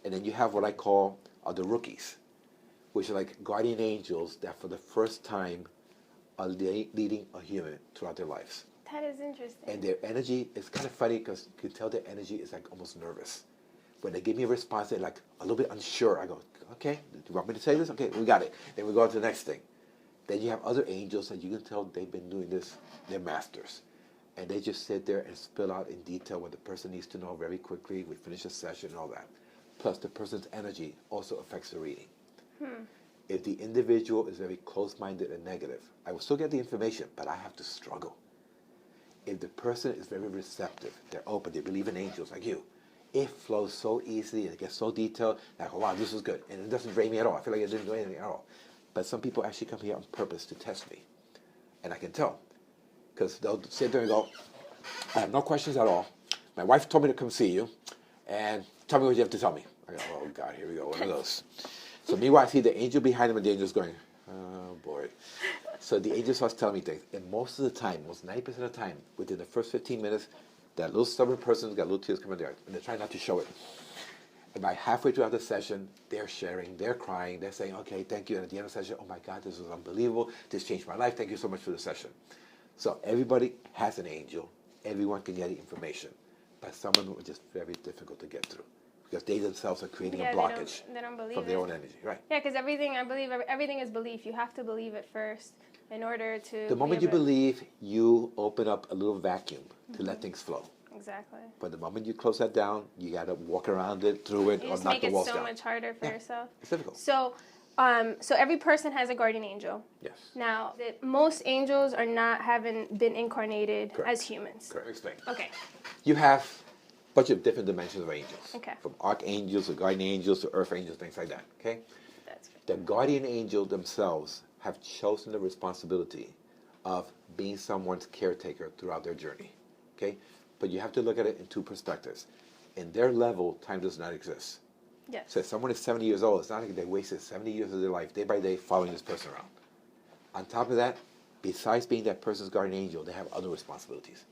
And then you have what I call the rookies, which are like guardian angels that for the first time are leading a human throughout their lives. That is interesting. And their energy is kind of funny because you can tell their energy is like almost nervous. When they give me a response, they're like a little bit unsure. I go, okay, do you want me to say this? Okay, we got it. Then we go on to the next thing. Then you have other angels that you can tell they've been doing this. They're masters. And they just sit there and spill out in detail what the person needs to know very quickly. We finish a session and all that. Plus, the person's energy also affects the reading. If the individual is very close-minded and negative, I will still get the information, but I have to struggle. If the person is very receptive, they're open, they believe in angels like you, it flows so easily and it gets so detailed, like, oh, wow, this was good. And it doesn't drain me at all. I feel like I didn't do anything at all. But some people actually come here on purpose to test me. And I can tell. Because they'll sit there and go, I have no questions at all. My wife told me to come see you, and tell me what you have to tell me. I go, oh, God, here we go, one of those. So meanwhile, I see the angel behind him, and the angel's going, oh, boy. So the angel starts telling me things. And most of the time, most 90% of the time, within the first 15 minutes, that little stubborn person's got little tears coming there, and they're trying not to show it. And by halfway throughout the session, they're sharing, they're crying, they're saying, okay, thank you. And at the end of the session, oh, my God, this was unbelievable. This changed my life. Thank you so much for the session. So everybody has an angel. Everyone can get the information. But some of them are just very difficult to get through because they themselves are creating a blockage they don't believe from their own energy. Right. Yeah, because everything, I believe, everything is belief. You have to believe it first in order to... The moment you believe, you open up a little vacuum to let things flow. Exactly. But the moment you close that down, you got to walk around it, through it, or knock the walls down. You just make it so much harder for yourself. It's difficult. So every person has a guardian angel. Yes. Now, most angels are not haven't been incarnated as humans. Correct. Explain. Okay. You have a bunch of different dimensions of angels. Okay. From archangels to guardian angels to earth angels, things like that. Okay. That's good. The guardian angel themselves have chosen the responsibility of being someone's caretaker throughout their journey. Okay. But you have to look at it in 2 perspectives. In their level, time does not exist. Yes. So if someone is 70 years old, it's not like they wasted 70 years of their life, day by day, following this person around. On top of that, besides being that person's guardian angel, they have other responsibilities.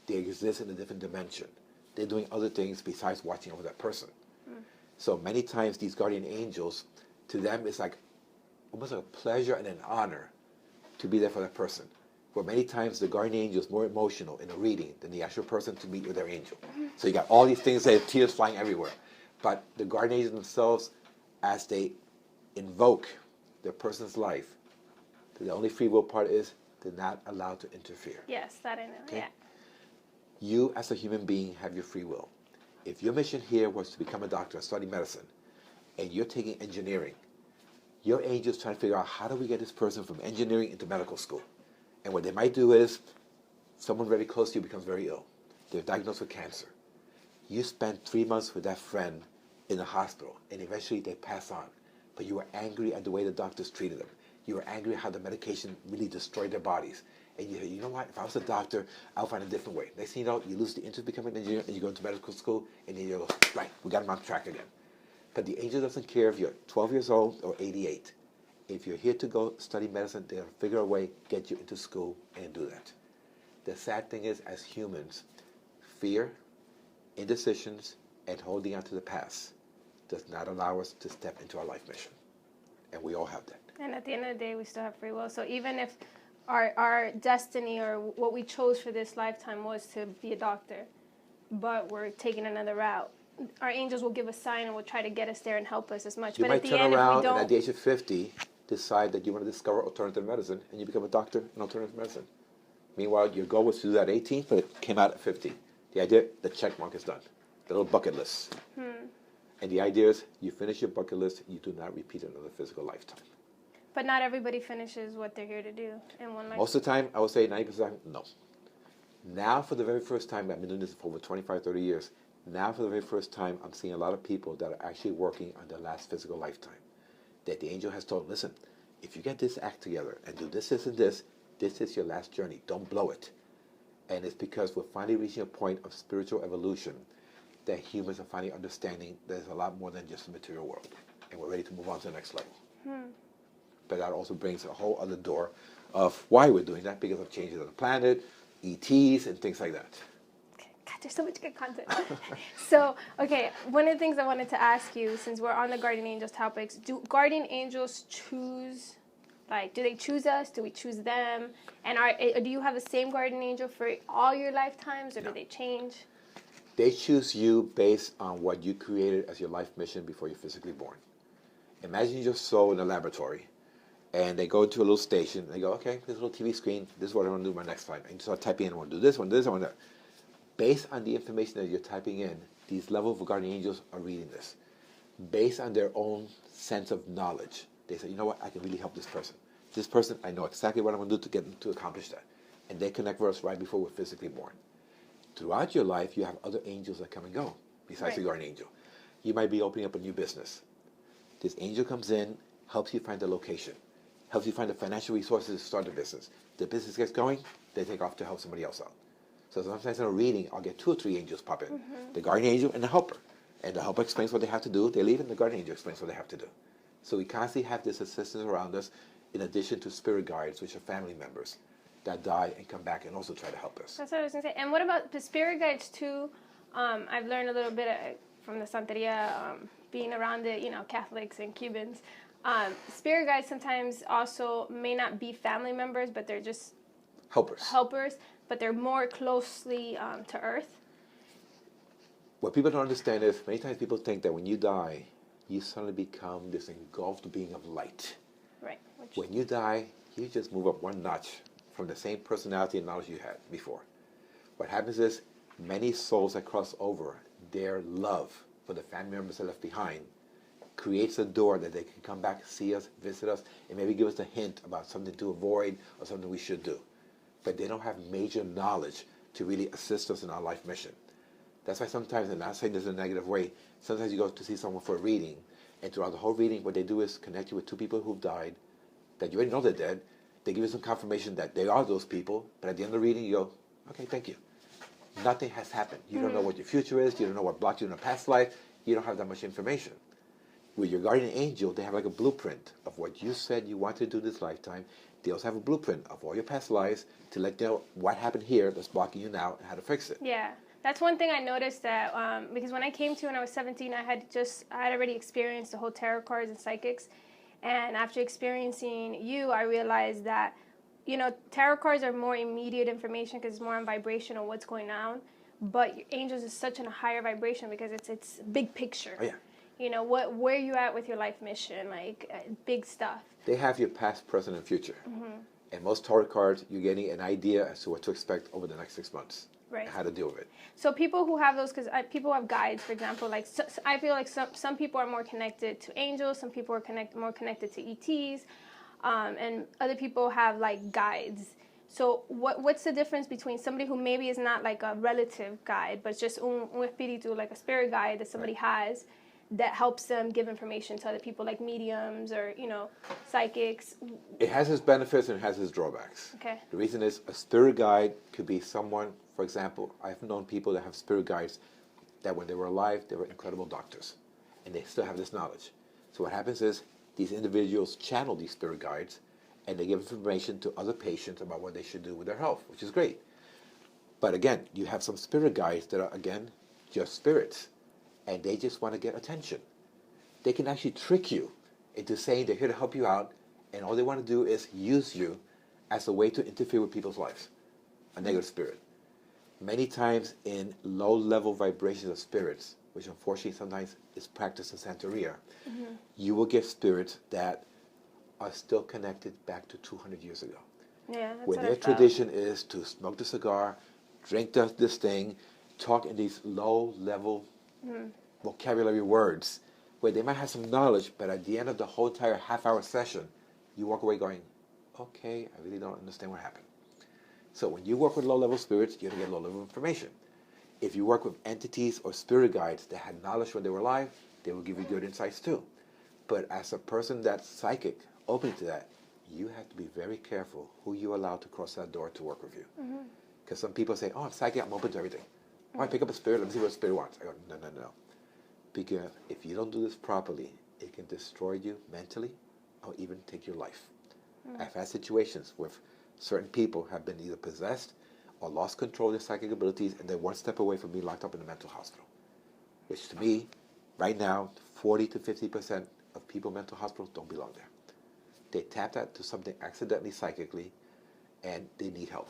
They exist in a different dimension. They're doing other things besides watching over that person. So many times these guardian angels, to them, it's like almost like a pleasure and an honor to be there for that person. Where many times the guardian angel is more emotional in a reading than the actual person to meet with their angel. So you got all these things, they have tears flying everywhere. But the guardian angels themselves, as they invoke their person's life, the only free will part is they're not allowed to interfere. Yes, that I know. Okay? Yeah. You, as a human being, have your free will. If your mission here was to become a doctor, study medicine, and you're taking engineering, your angel's trying to figure out how do we get this person from engineering into medical school. And what they might do is someone very close to you becomes very ill. They're diagnosed with cancer. You spend 3 months with that friend in the hospital, and eventually they pass on. But you were angry at the way the doctors treated them. You were angry at how the medication really destroyed their bodies. And you say, you know what, if I was a doctor, I'll find a different way. Next thing you know, you lose the interest in becoming an engineer, and you go into medical school, and then you go, right, we got him on track again. But the angel doesn't care if you're 12 years old or 88. If you're here to go study medicine, they'll figure a way, get you into school, and do that. The sad thing is, as humans, fear, indecisions, and holding on to the past does not allow us to step into our life mission. And we all have that. And at the end of the day, we still have free will. So even if our destiny or what we chose for this lifetime was to be a doctor, but we're taking another route, our angels will give a sign and will try to get us there and help us as much. You but might at the turn end, around if we don't, and at the age of 50, decide that you want to discover alternative medicine, and you become a doctor in alternative medicine. Meanwhile, your goal was to do that at 18, but it came out at 50. The idea, the check mark is done. The little bucket list. And the idea is, you finish your bucket list, you do not repeat another physical lifetime. But not everybody finishes what they're here to do in one life. Most of the time, I would say 90%, no. Now, for the very first time, I've been doing this for over 25, 30 years. Now, for the very first time, I'm seeing a lot of people that are actually working on their last physical lifetime. That the angel has told, listen, if you get this act together and do this, this, and this is your last journey. Don't blow it. And it's because we're finally reaching a point of spiritual evolution that humans are finally understanding there's a lot more than just the material world. And we're ready to move on to the next level. But that also brings a whole other door of why we're doing that, because of changes on the planet, ETs, and things like that. God, there's so much good content. So, okay, one of the things I wanted to ask you, since we're on the guardian angels topics, do guardian angels choose, like, do they choose us? Do we choose them? And do you have the same guardian angel for all your lifetimes, or do they change? They choose you based on what you created as your life mission before you're physically born. Imagine your soul in a laboratory, and they go to a little station, and they go, okay, this little TV screen, this is what I want to do my next flight. And you start typing in, I want to do this, I want to do this, I want that. Based on the information that you're typing in, these levels of guardian angels are reading this. Based on their own sense of knowledge, they say, you know what, I can really help this person. This person, I know exactly what I'm going to do to get them to accomplish that. And they connect with us right before we're physically born. Throughout your life, you have other angels that come and go, besides the guardian angel. You might be opening up a new business. This angel comes in, helps you find the location, helps you find the financial resources to start the business. The business gets going, they take off to help somebody else out. So sometimes in a reading, I'll get 2 or 3 angels pop in. The guardian angel and the helper. And the helper explains what they have to do, they leave, and the guardian angel explains what they have to do. So we constantly have this assistance around us, in addition to spirit guides, which are family members that die and come back and also try to help us. That's what I was going to say. And what about the spirit guides too? I've learned a little bit from the Santeria, being around the, Catholics and Cubans. Spirit guides sometimes also may not be family members, but they're just helpers, but they're more closely to Earth. What people don't understand is many times people think that when you die, you suddenly become this engulfed being of light. Right. When you die, you just move up one notch from the same personality and knowledge you had before. What happens is many souls that cross over, their love for the family members that are left behind creates a door that they can come back, see us, visit us, and maybe give us a hint about something to avoid or something we should do. But they don't have major knowledge to really assist us in our life mission. That's why sometimes, and I'm not saying this in a negative way, sometimes you go to see someone for a reading, and throughout the whole reading, what they do is connect you with 2 people who've died, that you already know they're dead. They give you some confirmation that they are those people, but at the end of the reading, you go, okay, thank you. Nothing has happened. You don't know what your future is. You don't know what blocked you in a past life. You don't have that much information. With your guardian angel, they have like a blueprint of what you said you wanted to do this lifetime. They also have a blueprint of all your past lives to let you know what happened here that's blocking you now and how to fix it. Yeah. That's one thing I noticed that, because when I came to when I was 17, I had already experienced the whole tarot cards and psychics. And after experiencing you, I realized that, tarot cards are more immediate information because it's more on vibration of what's going on. But your angels is such a higher vibration because it's big picture. Oh, yeah. Where you at with your life mission, like big stuff. They have your past, present, and future. And most tarot cards, you're getting an idea as to what to expect over the next 6 months. Right. How to deal with it. So people who have those, because people have guides, for example, like I feel like some people are more connected to angels, some people are more connected to ETs, and other people have like guides. So what's the difference between somebody who maybe is not like a relative guide, but just un espíritu, like a spirit guide that somebody has, that helps them give information to other people, like mediums or, psychics? It has its benefits and it has its drawbacks. Okay. The reason is a spirit guide could be someone, for example, I've known people that have spirit guides that when they were alive, they were incredible doctors. And they still have this knowledge. So what happens is these individuals channel these spirit guides and they give information to other patients about what they should do with their health, which is great. But again, you have some spirit guides that are, again, just spirits. And they just want to get attention. They can actually trick you into saying they're here to help you out, and all they want to do is use you as a way to interfere with people's lives, a negative spirit. Many times in low-level vibrations of spirits, which unfortunately sometimes is practiced in Santeria, you will get spirits that are still connected back to 200 years ago. Yeah, that's where what their I felt. tradition is to smoke the cigar, drink this thing, talk in these low-level vocabulary words, where they might have some knowledge, but at the end of the whole entire half-hour session, you walk away going, okay, I really don't understand what happened. So when you work with low-level spirits, you're going to get low-level information. If you work with entities or spirit guides that had knowledge when they were alive, they will give you good insights too. But as a person that's psychic, open to that, you have to be very careful who you allow to cross that door to work with you. Because some people say, oh, I'm psychic, I'm open to everything. Oh, I pick up a spirit, let me see what the spirit wants. I go, no, no, no. Because if you don't do this properly, it can destroy you mentally or even take your life. I've had situations where certain people have been either possessed or lost control of their psychic abilities, and they're one step away from being locked up in a mental hospital. Which to me, right now, 40 to 50% of people in mental hospitals don't belong there. They tap that to something accidentally psychically, and they need help.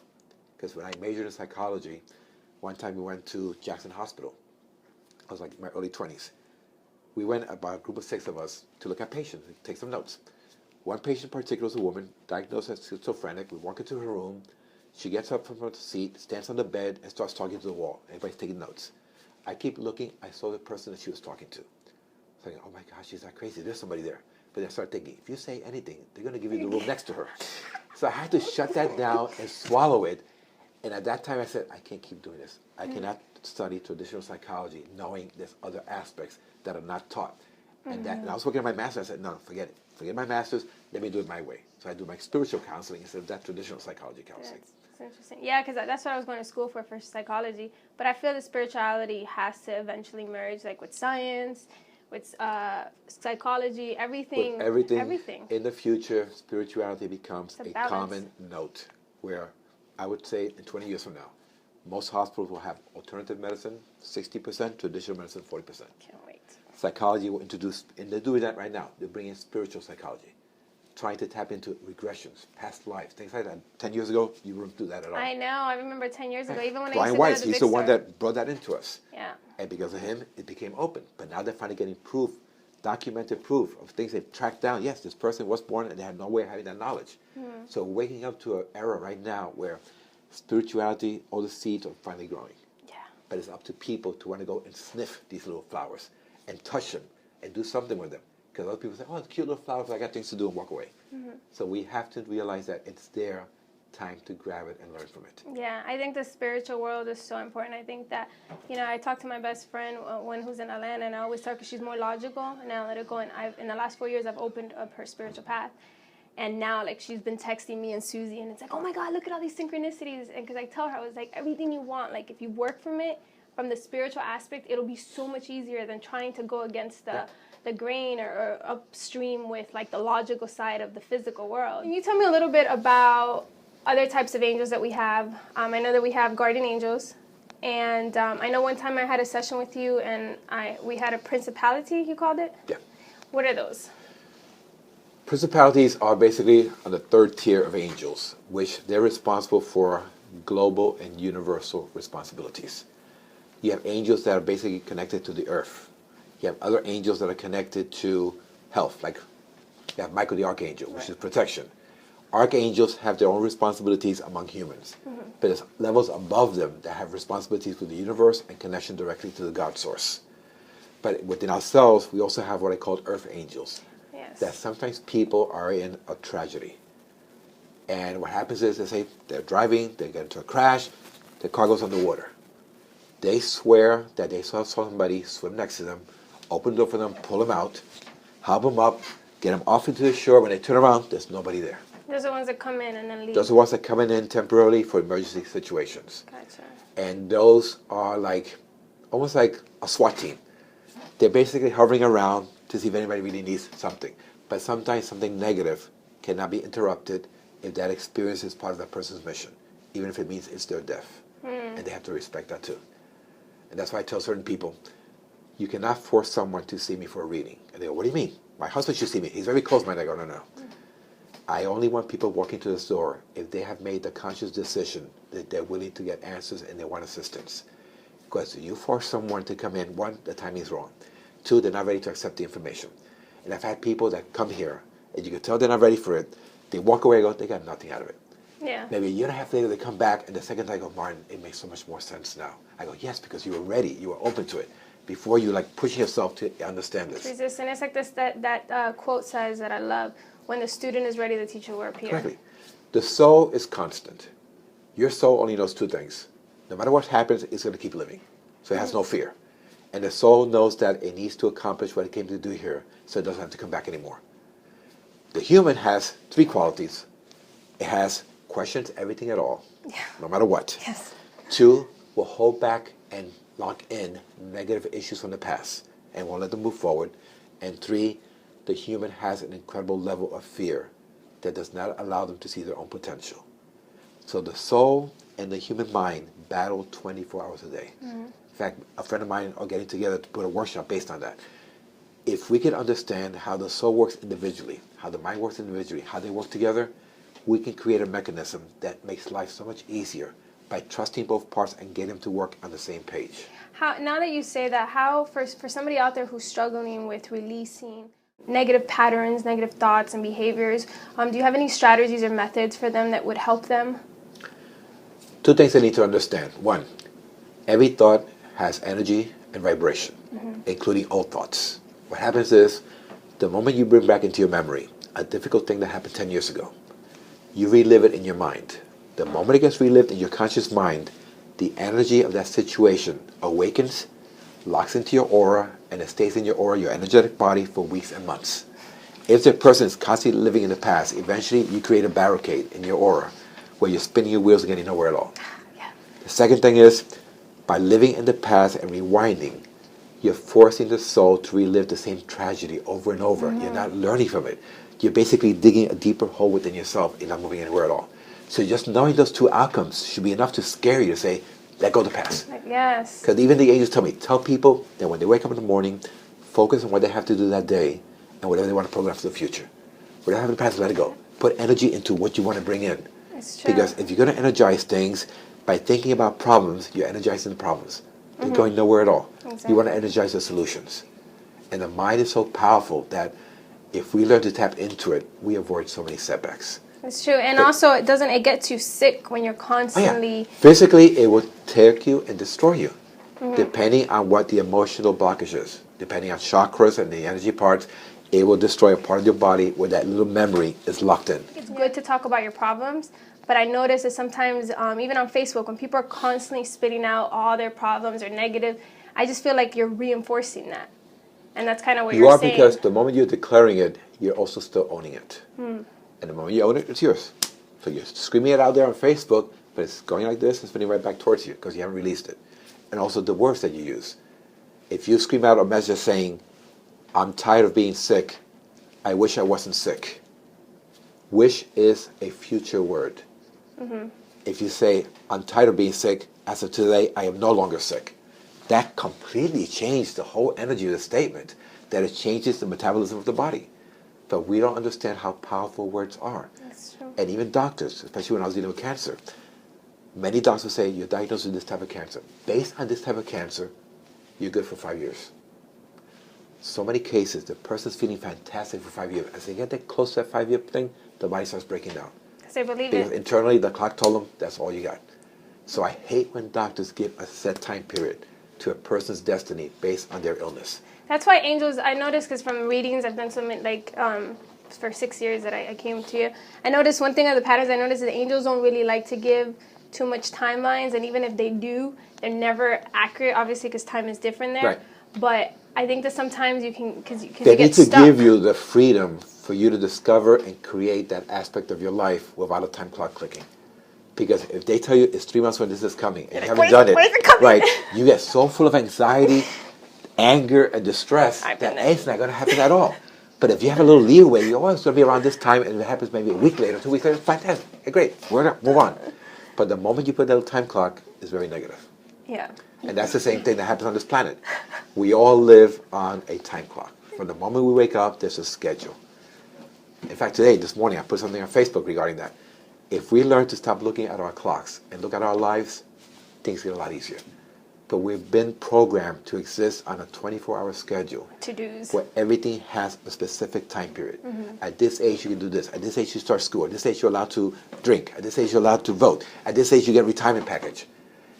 Because when I majored in psychology, one time we went to Jackson Hospital. I was like in my early 20s. We went, about a group of 6 of us, to look at patients and take some notes. One patient in particular was a woman diagnosed as schizophrenic. We walk into her room. She gets up from her seat, stands on the bed, and starts talking to the wall. Everybody's taking notes. I keep looking. I saw the person that she was talking to. Thinking, oh my gosh, she's not crazy. There's somebody there. But I start thinking, if you say anything, they're going to give you the room next to her. So I had to shut that down and swallow it. And at that time I said, I can't keep doing this. I cannot study traditional psychology knowing there's other aspects that are not taught. And I was working on my master's. I said, no, forget it. Forget my master's. Let me do it my way. So I do my spiritual counseling instead of that traditional psychology counseling. That's interesting. Yeah, because that's what I was going to school for psychology. But I feel the spirituality has to eventually merge, like with science, with psychology, everything. With everything. In the future, spirituality becomes a common note where I would say in 20 years from now, most hospitals will have alternative medicine, 60%, traditional medicine, 40%. Can't wait. Psychology will introduce, and they're doing that right now. They're bringing spiritual psychology, trying to tap into regressions, past lives, things like that. 10 years ago, you wouldn't do that at all. I know. I remember 10 years ago, even when I used Brian to go Weiss, to the he's big the one store. that brought that into us. Yeah. And because of him, it became open. But now they're finally getting proof, documented proof of things they've tracked down. Yes, this person was born and they had no way of having that knowledge. So waking up to an era right now where spirituality, all the seeds are finally growing. Yeah. But it's up to people to want to go and sniff these little flowers and touch them and do something with them. Because other people say, oh, it's cute little flowers, I got things to do, and walk away. So we have to realize that it's their time to grab it and learn from it. Yeah, I think the spiritual world is so important. I think that, I talk to my best friend who's in Atlanta, and I always talk because she's more logical and analytical, and in the last 4 years, I've opened up her spiritual path. And now, like, she's been texting me and Susie, and it's like, oh my God, look at all these synchronicities. And because I tell her, I was like, everything you want, like, if you work from it, from the spiritual aspect, it'll be so much easier than trying to go against the grain or upstream with, like, the logical side of the physical world. Can you tell me a little bit about other types of angels that we have? I know that we have guardian angels. And I know one time I had a session with you, and we had a principality, you called it? Yeah. What are those? Principalities are basically on the third tier of angels, which they're responsible for global and universal responsibilities. You have angels that are basically connected to the earth. You have other angels that are connected to health, like you have Michael the Archangel, which is protection. Archangels have their own responsibilities among humans, but there's levels above them that have responsibilities for the universe and connection directly to the God source. But within ourselves, we also have what I call earth angels. Yes. That sometimes people are in a tragedy. And what happens is they're driving, they get into a crash, the car goes underwater. They swear that they saw somebody swim next to them, open the door for them, pull them out, help them up, get them off into the shore. When they turn around, there's nobody there. Those are the ones that come in and then leave. Those are the ones that come in temporarily for emergency situations. Gotcha. And those are almost like a SWAT team. They're basically hovering around to see if anybody really needs something. But sometimes something negative cannot be interrupted if that experience is part of that person's mission, even if it means it's their death. And they have to respect that too. And that's why I tell certain people, you cannot force someone to see me for a reading. And they go, what do you mean? My husband should see me. He's very close-minded. I go, no. I only want people walking to this door if they have made the conscious decision that they're willing to get answers and they want assistance. Because you force someone to come in, one, the timing is wrong. Two, they're not ready to accept the information. And I've had people that come here, and you can tell they're not ready for it. They walk away and go, they got nothing out of it. Yeah. Maybe a year and a half later, they come back, and the second time I go, Martin, it makes so much more sense now. I go, yes, because you were ready. You were open to it. Before you push yourself to understand this. Resistant. It's like that quote says that I love. when the student is ready, the teacher will appear. Correctly. The soul is constant. Your soul only knows two things. No matter what happens, it's going to keep living. So it has no fear. And the soul knows that it needs to accomplish what it came to do here, so it doesn't have to come back anymore. The human has three qualities. It has questions everything at all, no matter what. Yes. 2, will hold back and lock in negative issues from the past and won't let them move forward. And 3, the human has an incredible level of fear that does not allow them to see their own potential. So the soul and the human mind battle 24 hours a day. In fact, a friend of mine are getting together to put a workshop based on that. If we can understand how the soul works individually, how the mind works individually, how they work together, we can create a mechanism that makes life so much easier by trusting both parts and getting them to work on the same page. How, now that you say that, how for somebody out there who's struggling with releasing negative patterns, negative thoughts and behaviors, do you have any strategies or methods for them that would help them? 2 things they need to understand. 1, every thought has energy and vibration, including old thoughts. What happens is, the moment you bring back into your memory a difficult thing that happened 10 years ago, you relive it in your mind. The moment it gets relived in your conscious mind, the energy of that situation awakens, locks into your aura, and it stays in your aura, your energetic body, for weeks and months. If the person is constantly living in the past, eventually you create a barricade in your aura where you're spinning your wheels and getting nowhere at all. The second thing is, by living in the past and rewinding, you're forcing the soul to relive the same tragedy over and over. You're not learning from it. You're basically digging a deeper hole within yourself. You're not moving anywhere at all. So just knowing those 2 outcomes should be enough to scare you to say, let go of the past. Yes. Because even the angels tell me, tell people that when they wake up in the morning, focus on what they have to do that day and whatever they want to program for the future. Whatever happened in the past, let it go. Put energy into what you want to bring in. It's true. Because if you're going to energize things, by thinking about problems, you're energizing the problems. They're going nowhere at all. Exactly. You want to energize the solutions. And the mind is so powerful that if we learn to tap into it, we avoid so many setbacks. It's true. And also, it gets you sick when you're constantly... Physically, it will take you and destroy you, depending on what the emotional blockage is. Depending on chakras and the energy parts, it will destroy a part of your body where that little memory is locked in. It's good to talk about your problems, but I notice that sometimes, even on Facebook, when people are constantly spitting out all their problems or negative, I just feel like you're reinforcing that. And that's kind of what you're saying. You are, because the moment you're declaring it, you're also still owning it. And the moment you own it, it's yours. So you're screaming it out there on Facebook, but it's going like this and spinning right back towards you because you haven't released it. And also the words that you use. If you scream out a message saying, I'm tired of being sick, I wish I wasn't sick. Wish is a future word. If you say, I'm tired of being sick, as of today, I am no longer sick. That completely changed the whole energy of the statement, that it changes the metabolism of the body. But we don't understand how powerful words are. That's true. And even doctors, especially when I was dealing with cancer, many doctors say, you're diagnosed with this type of cancer. Based on this type of cancer, you're good for 5 years. So many cases, the person's feeling fantastic for 5 years. As they get that close to that 5-year thing, the body starts breaking down. Because they believe Because it. internally, the clock told them, that's all you got. So I hate when doctors give a set time period to a person's destiny based on their illness. That's why angels, I noticed, because from readings, I've done so many, for 6 years that I came to you, I noticed one thing of the patterns, I noticed that angels don't really like to give too much timelines, and even if they do, they're never accurate, obviously, because time is different there. Right. But I think that sometimes you can, because They you need get to stuck. give you the freedom for you to discover and create that aspect of your life without a time clock clicking. Because if they tell you it's 3 months when this is coming and you haven't done it, where's it coming? right, you get so full of anxiety, anger, and distress I've that been there. it's not going to happen at all. But if you have a little leeway, you're always going to be around this time, and it happens maybe a week later, 2 weeks later, fantastic, okay, great, move on. But the moment you put that little time clock, it's very negative. Yeah. And that's the same thing that happens on this planet. We all live on a time clock. From the moment we wake up, there's a schedule. In fact, this morning, I put something on Facebook regarding that. If we learn to stop looking at our clocks and look at our lives, things get a lot easier. But we've been programmed to exist on a 24-hour schedule To-dos. where everything has a specific time period. At this age, you can do this. At this age, you start school. At this age, you're allowed to drink. At this age, you're allowed to vote. At this age, you get a retirement package.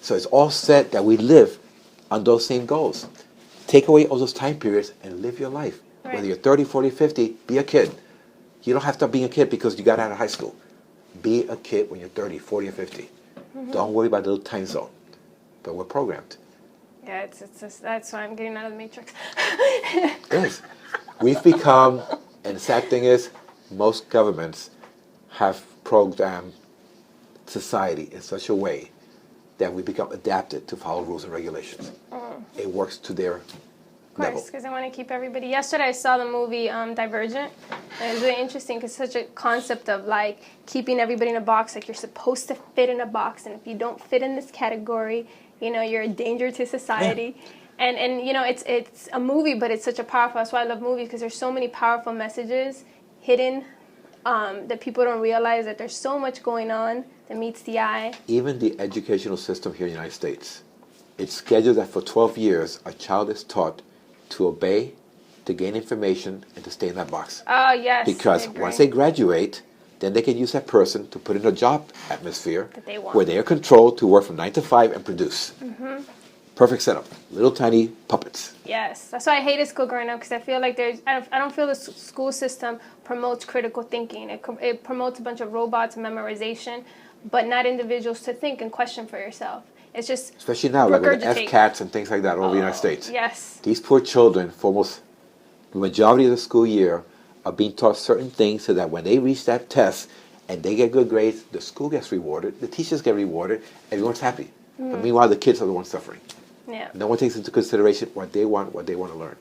So it's all set that we live on those same goals. Take away all those time periods and live your life. Right. Whether you're 30, 40, 50, be a kid. You don't have to stop being a kid because you got out of high school. Be a kid when you're 30, 40, or 50. Don't worry about the little time zone. But we're programmed. Yeah, it's just, that's why I'm getting out of the matrix. Yes. We've become, and the sad thing is, most governments have programmed society in such a way that we become adapted to follow rules and regulations. It works to their Of course, because I want to keep everybody. Yesterday I saw the movie Divergent. And it was really interesting because such a concept of like keeping everybody in a box, like you're supposed to fit in a box, and if you don't fit in this category, you know, you're a danger to society. Yeah. And you know, it's a movie, but it's such a powerful. That's why I love movies, because there's so many powerful messages hidden that people don't realize, that there's so much going on that meets the eye. Even the educational system here in the United States, it's scheduled that for 12 years a child is taught to obey, to gain information, and to stay in that box. Oh, yes. Because once they graduate, then they can use that person to put in a job atmosphere that they want, where they are controlled to work from 9 to 5 and produce. Perfect setup. Little tiny puppets. Yes. That's why I hated school growing up, because I feel like I don't feel the school system promotes critical thinking. It promotes a bunch of robots and memorization, but not individuals to think and question for yourself. It's just especially now, like with the FCATs and things like that all over the United States. Yes. These poor children, for almost the majority of the school year, are being taught certain things so that when they reach that test and they get good grades, the school gets rewarded, the teachers get rewarded, everyone's happy. But meanwhile, the kids are the ones suffering. Yeah. No one takes into consideration what they want to learn.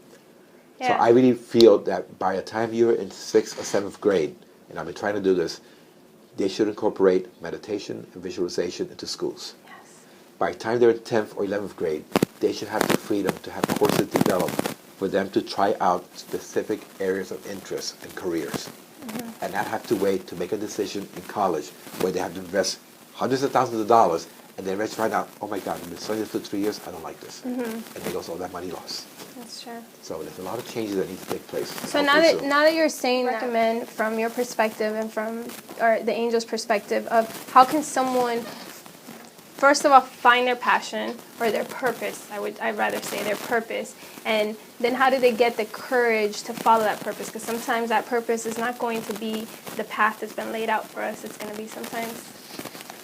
Yeah. So I really feel that by the time you're in 6th or 7th grade, and I've been trying to do this, they should incorporate meditation and visualization into schools. Yes. By the time they're in 10th or 11th grade, they should have the freedom to have courses developed for them to try out specific areas of interest and careers. And not have to wait to make a decision in college where they have to invest hundreds of thousands of dollars, and then eventually find out, oh my God, I've been studying this for 3 years, I don't like this. And there goes all that money lost. That's true. So there's a lot of changes that need to take place. So now that you're saying that, recommend from your perspective and from the Angels' perspective of how can someone, first of all, find their passion or their purpose, I'd rather say their purpose, and then how do they get the courage to follow that purpose? Because sometimes that purpose is not going to be the path that's been laid out for us. It's going to be sometimes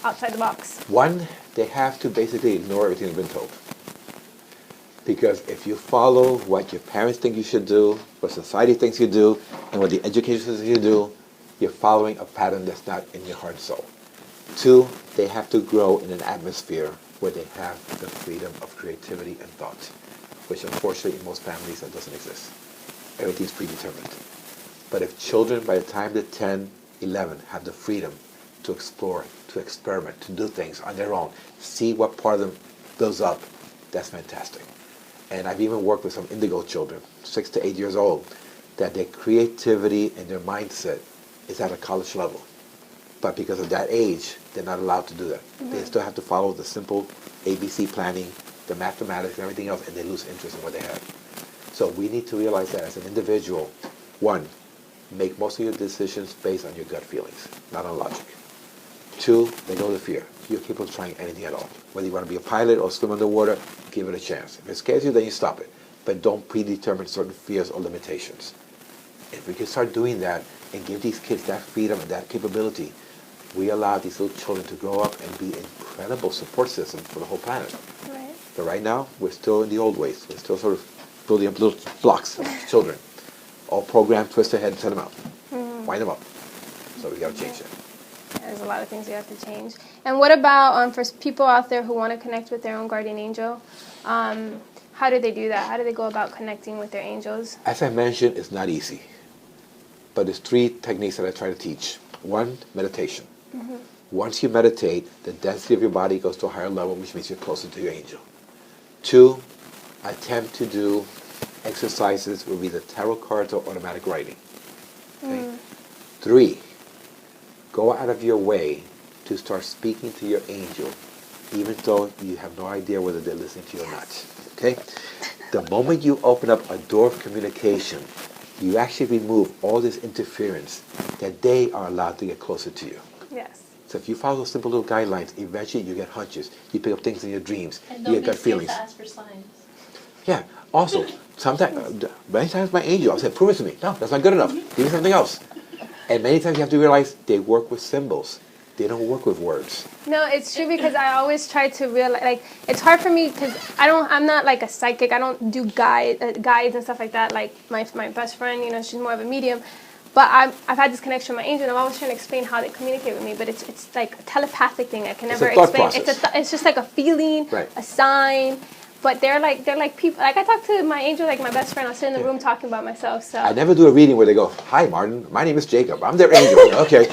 outside the box. One, they have to basically ignore everything they've been told. Because if you follow what your parents think you should do, what society thinks you do, and what the education says you do, you're following a pattern that's not in your heart and soul. Two, they have to grow in an atmosphere where they have the freedom of creativity and thought, which unfortunately in most families that doesn't exist. Everything's predetermined. But if children by the time they're 10, 11 have the freedom to explore, to experiment, to do things on their own, see what part of them builds up, that's fantastic. And I've even worked with some indigo children, 6 to 8 years old, that their creativity and their mindset is at a college level. But because of that age, they're not allowed to do that. They still have to follow the simple ABC planning, the mathematics, and everything else, and they lose interest in what they have. So we need to realize that as an individual, one, make most of your decisions based on your gut feelings, not on logic. Two, they go to fear. You're capable of trying anything at all. Whether you want to be a pilot or swim underwater, give it a chance. If it scares you, then you stop it. But don't predetermine certain fears or limitations. If we can start doing that and give these kids that freedom and that capability, we allow these little children to grow up and be incredible support systems for the whole planet. Right. But right now, we're still in the old ways. We're still sort of building up little blocks of children. All programmed, twist their head and send them out. Wind them up. So we got to change that. There's a lot of things we have to change. And what about for people out there who want to connect with their own guardian angel? How do they do that? How do they go about connecting with their angels? As I mentioned, it's not easy. But there's 3 techniques that I try to teach. One, meditation. Once you meditate, the density of your body goes to a higher level, which means you're closer to your angel. 2, attempt to do exercises with either tarot cards or automatic writing. Okay? 3, go out of your way to start speaking to your angel, even though you have no idea whether they're listening to you or not. Okay? The moment you open up a door of communication, you actually remove all this interference that they are allowed to get closer to you. Yes. So if you follow those simple little guidelines, eventually you get hunches. You pick up things in your dreams. And You don't get be gut scared feelings. to ask for signs. Yeah. Also, sometimes, many times my angel, I'll say, prove it to me. No, that's not good enough. Give me something else. And many times you have to realize they work with symbols. They don't work with words. No, it's true because I always try to realize, like, it's hard for me because I'm not like a psychic. I don't do guides and stuff like that. Like my best friend, you know, she's more of a medium. But I've had this connection with my angel, and I'm always trying to explain how they communicate with me. But it's like a telepathic thing. I can never explain. It's just like a feeling, right. A sign. But they're like people. Like I talk to my angel, like my best friend. I'll sit in the room talking about myself. So I never do a reading where they go, "Hi, Martin. My name is Jacob. I'm their angel." Okay,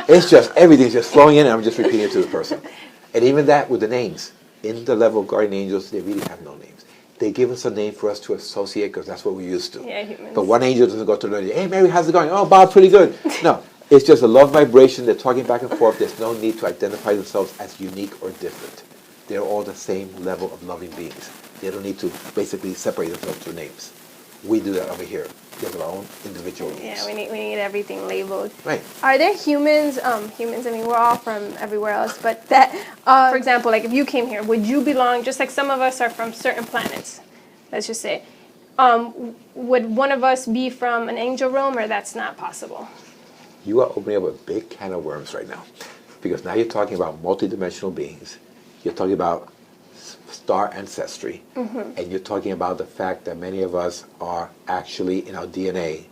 it's just everything's just flowing in, and I'm just repeating it to the person. And even that with the names, in the level of guardian angels, they really have no names. They give us a name for us to associate because that's what we're used to. Yeah, humans. But one angel doesn't go to another. Hey, Mary, how's it going? Oh, Bob, pretty good. No, it's just a love vibration. They're talking back and forth. There's no need to identify themselves as unique or different. They're all the same level of loving beings. They don't need to basically separate themselves through names. We do that over here. We have our own individual names. Yeah, we need everything labeled. Right. Are there humans, I mean, we're all from everywhere else, but that, for example, like if you came here, would you belong, just like some of us are from certain planets, let's just say, would one of us be from an angel realm, or that's not possible? You are opening up a big can of worms right now. Because now you're talking about multidimensional beings. You're talking about star ancestry. Mm-hmm. And you're talking about the fact that many of us are actually in our DNA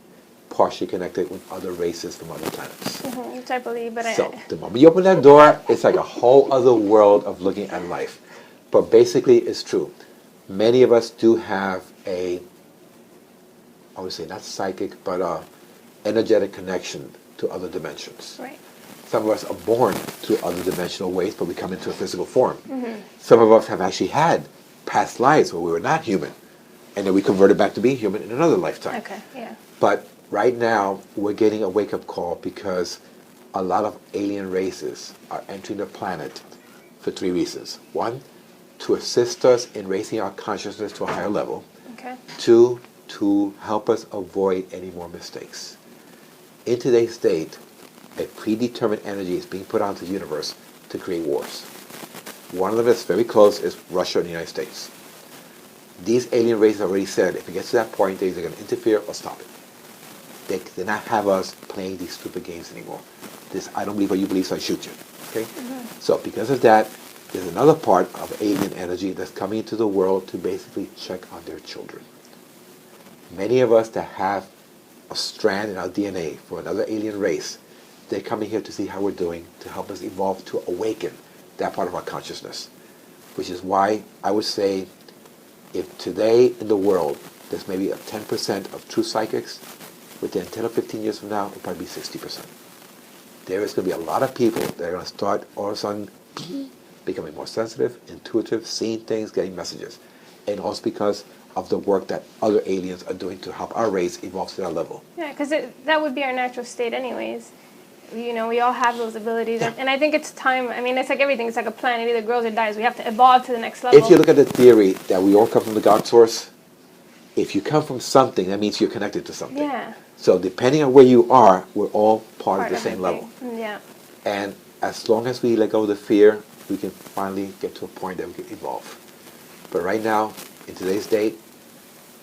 partially connected with other races from other planets. Mm-hmm, which I believe, but so the moment you open that door, it's like a whole other world of looking at life. But basically, it's true. Many of us do have I would say not psychic, but energetic connection to other dimensions. Right. Some of us are born through other dimensional ways, but we come into a physical form. Mm-hmm. Some of us have actually had past lives where we were not human, and then we converted back to being human in another lifetime. Okay, yeah. But right now, we're getting a wake-up call because a lot of alien races are entering the planet for 3 reasons. 1, to assist us in raising our consciousness to a higher level. Okay. 2, to help us avoid any more mistakes. In today's state, a predetermined energy is being put onto the universe to create wars. One of them that's very close is Russia and the United States. These alien races already said if it gets to that point, they're either going to interfere or stop it. They do not have us playing these stupid games anymore. This, I don't believe what you believe, so I shoot you. Okay? Mm-hmm. So because of that, there's another part of alien energy that's coming into the world to basically check on their children. Many of us that have a strand in our DNA for another alien race, they're coming here to see how we're doing, to help us evolve, to awaken that part of our consciousness. Which is why I would say if today in the world there's maybe a 10% of true psychics, within 10 or 15 years from now, it'll probably be 60%. There is going to be a lot of people that are going to start all of a sudden becoming more sensitive, intuitive, seeing things, getting messages. And also because of the work that other aliens are doing to help our race evolve to that level. Yeah, because that would be our natural state anyways. You know, we all have those abilities. Yeah. And I think it's time. I mean, it's like everything. It's like a plant. It either grows or dies. We have to evolve to the next level. If you look at the theory that we all come from the God source, if you come from something, that means you're connected to something. Yeah. So depending on where you are, we're all part of the same level. Yeah. And as long as we let go of the fear, we can finally get to a point that we can evolve. But right now, in today's date,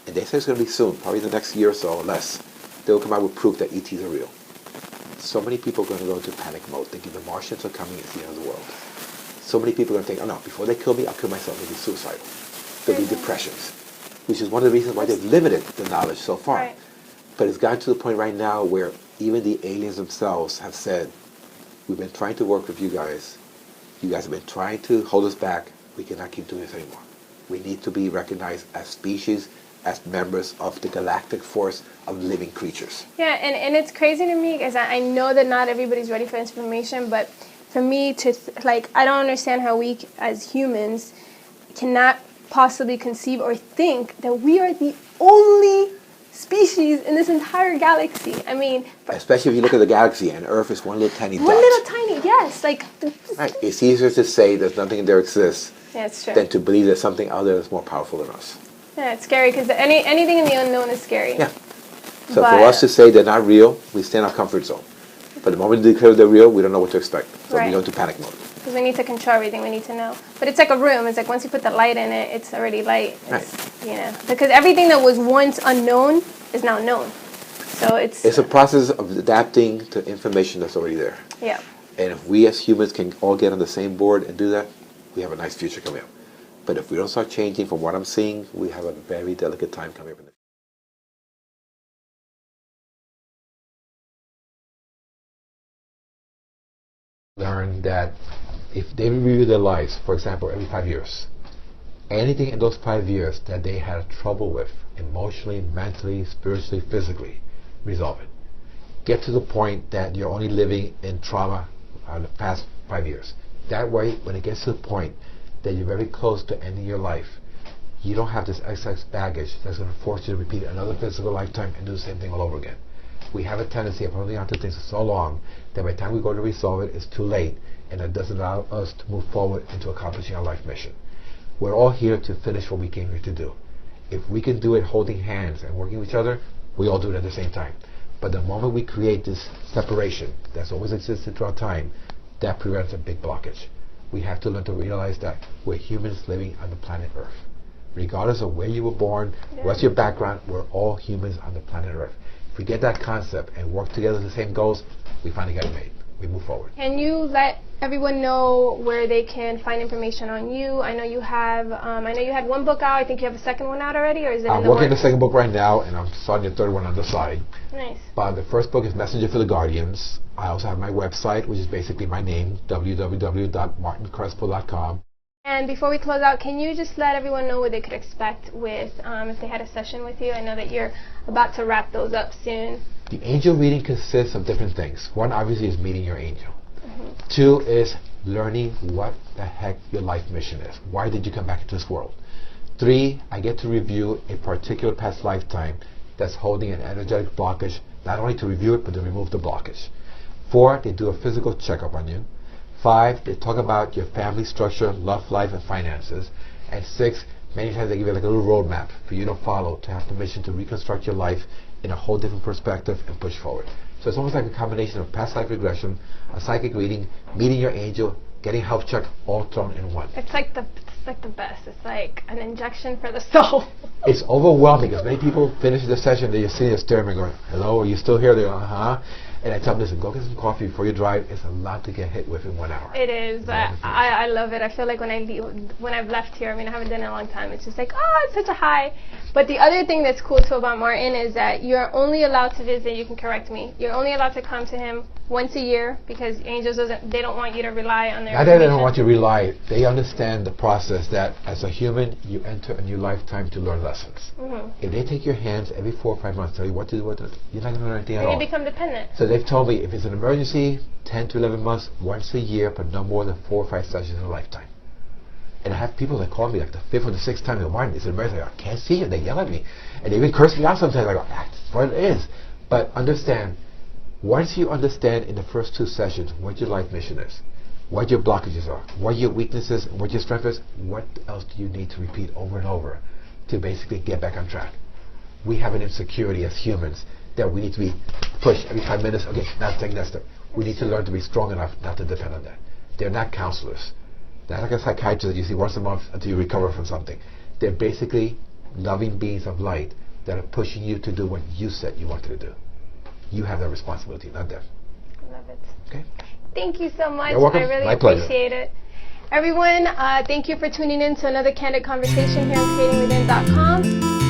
and they say it's going to be soon, probably the next year or so or less, they will come out with proof that ETs are real. So many people are going to go into panic mode, thinking the Martians are coming, it's the end of the world. So many people are going to think, oh no, before they kill me, I'll kill myself. They'll be suicidal. There'll be depressions, which is one of the reasons why they've limited the knowledge so far. Right. But it's gotten to the point right now where even the aliens themselves have said, we've been trying to work with you guys. You guys have been trying to hold us back. We cannot keep doing this anymore. We need to be recognized as species, as members of the galactic force of living creatures. Yeah, and it's crazy to me because I know that not everybody's ready for this information, but for me to, I don't understand how we as humans cannot possibly conceive or think that we are the only species in this entire galaxy. I mean... Especially if you look at the galaxy and Earth is one little tiny dot. One little tiny, yes. Right. It's easier to say there's nothing there exists than to believe there's something out there that's more powerful than us. Yeah, it's scary because anything in the unknown is scary. Yeah. So for us to say they're not real, we stay in our comfort zone. But the moment we declare they're real, we don't know what to expect. So we go into panic mode. Because we need to control everything, we need to know. But it's like a room. It's like once you put the light in it, it's already light. It's, you know, because everything that was once unknown is now known. So it's a process of adapting to information that's already there. Yeah. And if we as humans can all get on the same board and do that, we have a nice future coming up. But if we don't start changing from what I'm seeing, we have a very delicate time coming up. Learn that if they review their lives, for example, every 5 years, anything in those 5 years that they had trouble with, emotionally, mentally, spiritually, physically, resolve it. Get to the point that you're only living in trauma the past 5 years. That way, when it gets to the point that you're very close to ending your life, you don't have this excess baggage that's going to force you to repeat another physical lifetime and do the same thing all over again. We have a tendency of holding on to things for so long that by the time we go to resolve it, it's too late, and it doesn't allow us to move forward into accomplishing our life mission. We're all here to finish what we came here to do. If we can do it holding hands and working with each other, we all do it at the same time. But the moment we create this separation that's always existed throughout time, that prevents a big blockage. We have to learn to realize that we're humans living on the planet Earth. Regardless of where you were born, what's your background, we're all humans on the planet Earth. If we get that concept and work together to the same goals, we finally get it made. We move forward. Can you let everyone know where they can find information on you? I know you have. I know you had one book out. I think you have a second one out already, or is it? I'm working on the second book right now, and I'm starting the third one on the side. Nice. But the first book is Messenger for the Guardians. I also have my website, which is basically my name, www.martincrespo.com. And before we close out, can you just let everyone know what they could expect with if they had a session with you? I know that you're about to wrap those up soon. The angel reading consists of different things. One, obviously, is meeting your angel. Two is learning what the heck your life mission is. Why did you come back into this world? Three, I get to review a particular past lifetime that's holding an energetic blockage, not only to review it, but to remove the blockage. Four, they do a physical checkup on you. Five, they talk about your family structure, love life, and finances. And six, many times they give you like a little roadmap for you to follow to have the mission to reconstruct your life in a whole different perspective and push forward. So it's almost like a combination of past life regression, a psychic reading, meeting your angel, getting health check, all thrown in one. It's like the best. It's like an injection for the soul. It's overwhelming because many people finish the session, they're sitting there staring and going, hello, are you still here? They're going, uh-huh. And I tell them, listen, go get some coffee before you drive. It's a lot to get hit with in 1 hour. It is. I love it. I feel like when I've left here, I mean, I haven't done it in a long time. It's just like, oh, it's such a high. But the other thing that's cool, too, about Martin is that you're only allowed to visit, you can correct me, you're only allowed to come to him once a year because angels, they don't want you to rely on their Not that they don't want you to rely. They understand the process that as a human, you enter a new lifetime to learn lessons. If they take your hands every 4 or 5 months, tell you what to do, you're not going to learn anything at all. You become dependent. So they've told me if it's an emergency, 10 to 11 months, once a year, but no more than 4 or 5 sessions in a lifetime. And I have people that call me like the 5th or the 6th time, they go, Martin, it's an emergency. I can't see you. They yell at me. And they even curse me out sometimes. I go, that's what it is. But understand, once you understand in the first 2 sessions what your life mission is, what your blockages are, what your weaknesses, what your strength is, what else do you need to repeat over and over to basically get back on track? We have an insecurity as humans that we need to be pushed every 5 minutes. Okay, now take that step. We need to learn to be strong enough not to depend on that. They're not counselors. They're like a psychiatrist that you see once a month until you recover from something. They're basically loving beings of light that are pushing you to do what you said you wanted to do. You have that responsibility, not them. Love it. Okay. Thank you so much. You're welcome. I really My pleasure. appreciate it. Everyone, thank you for tuning in to another Candid Conversation here on creatingwithin.com.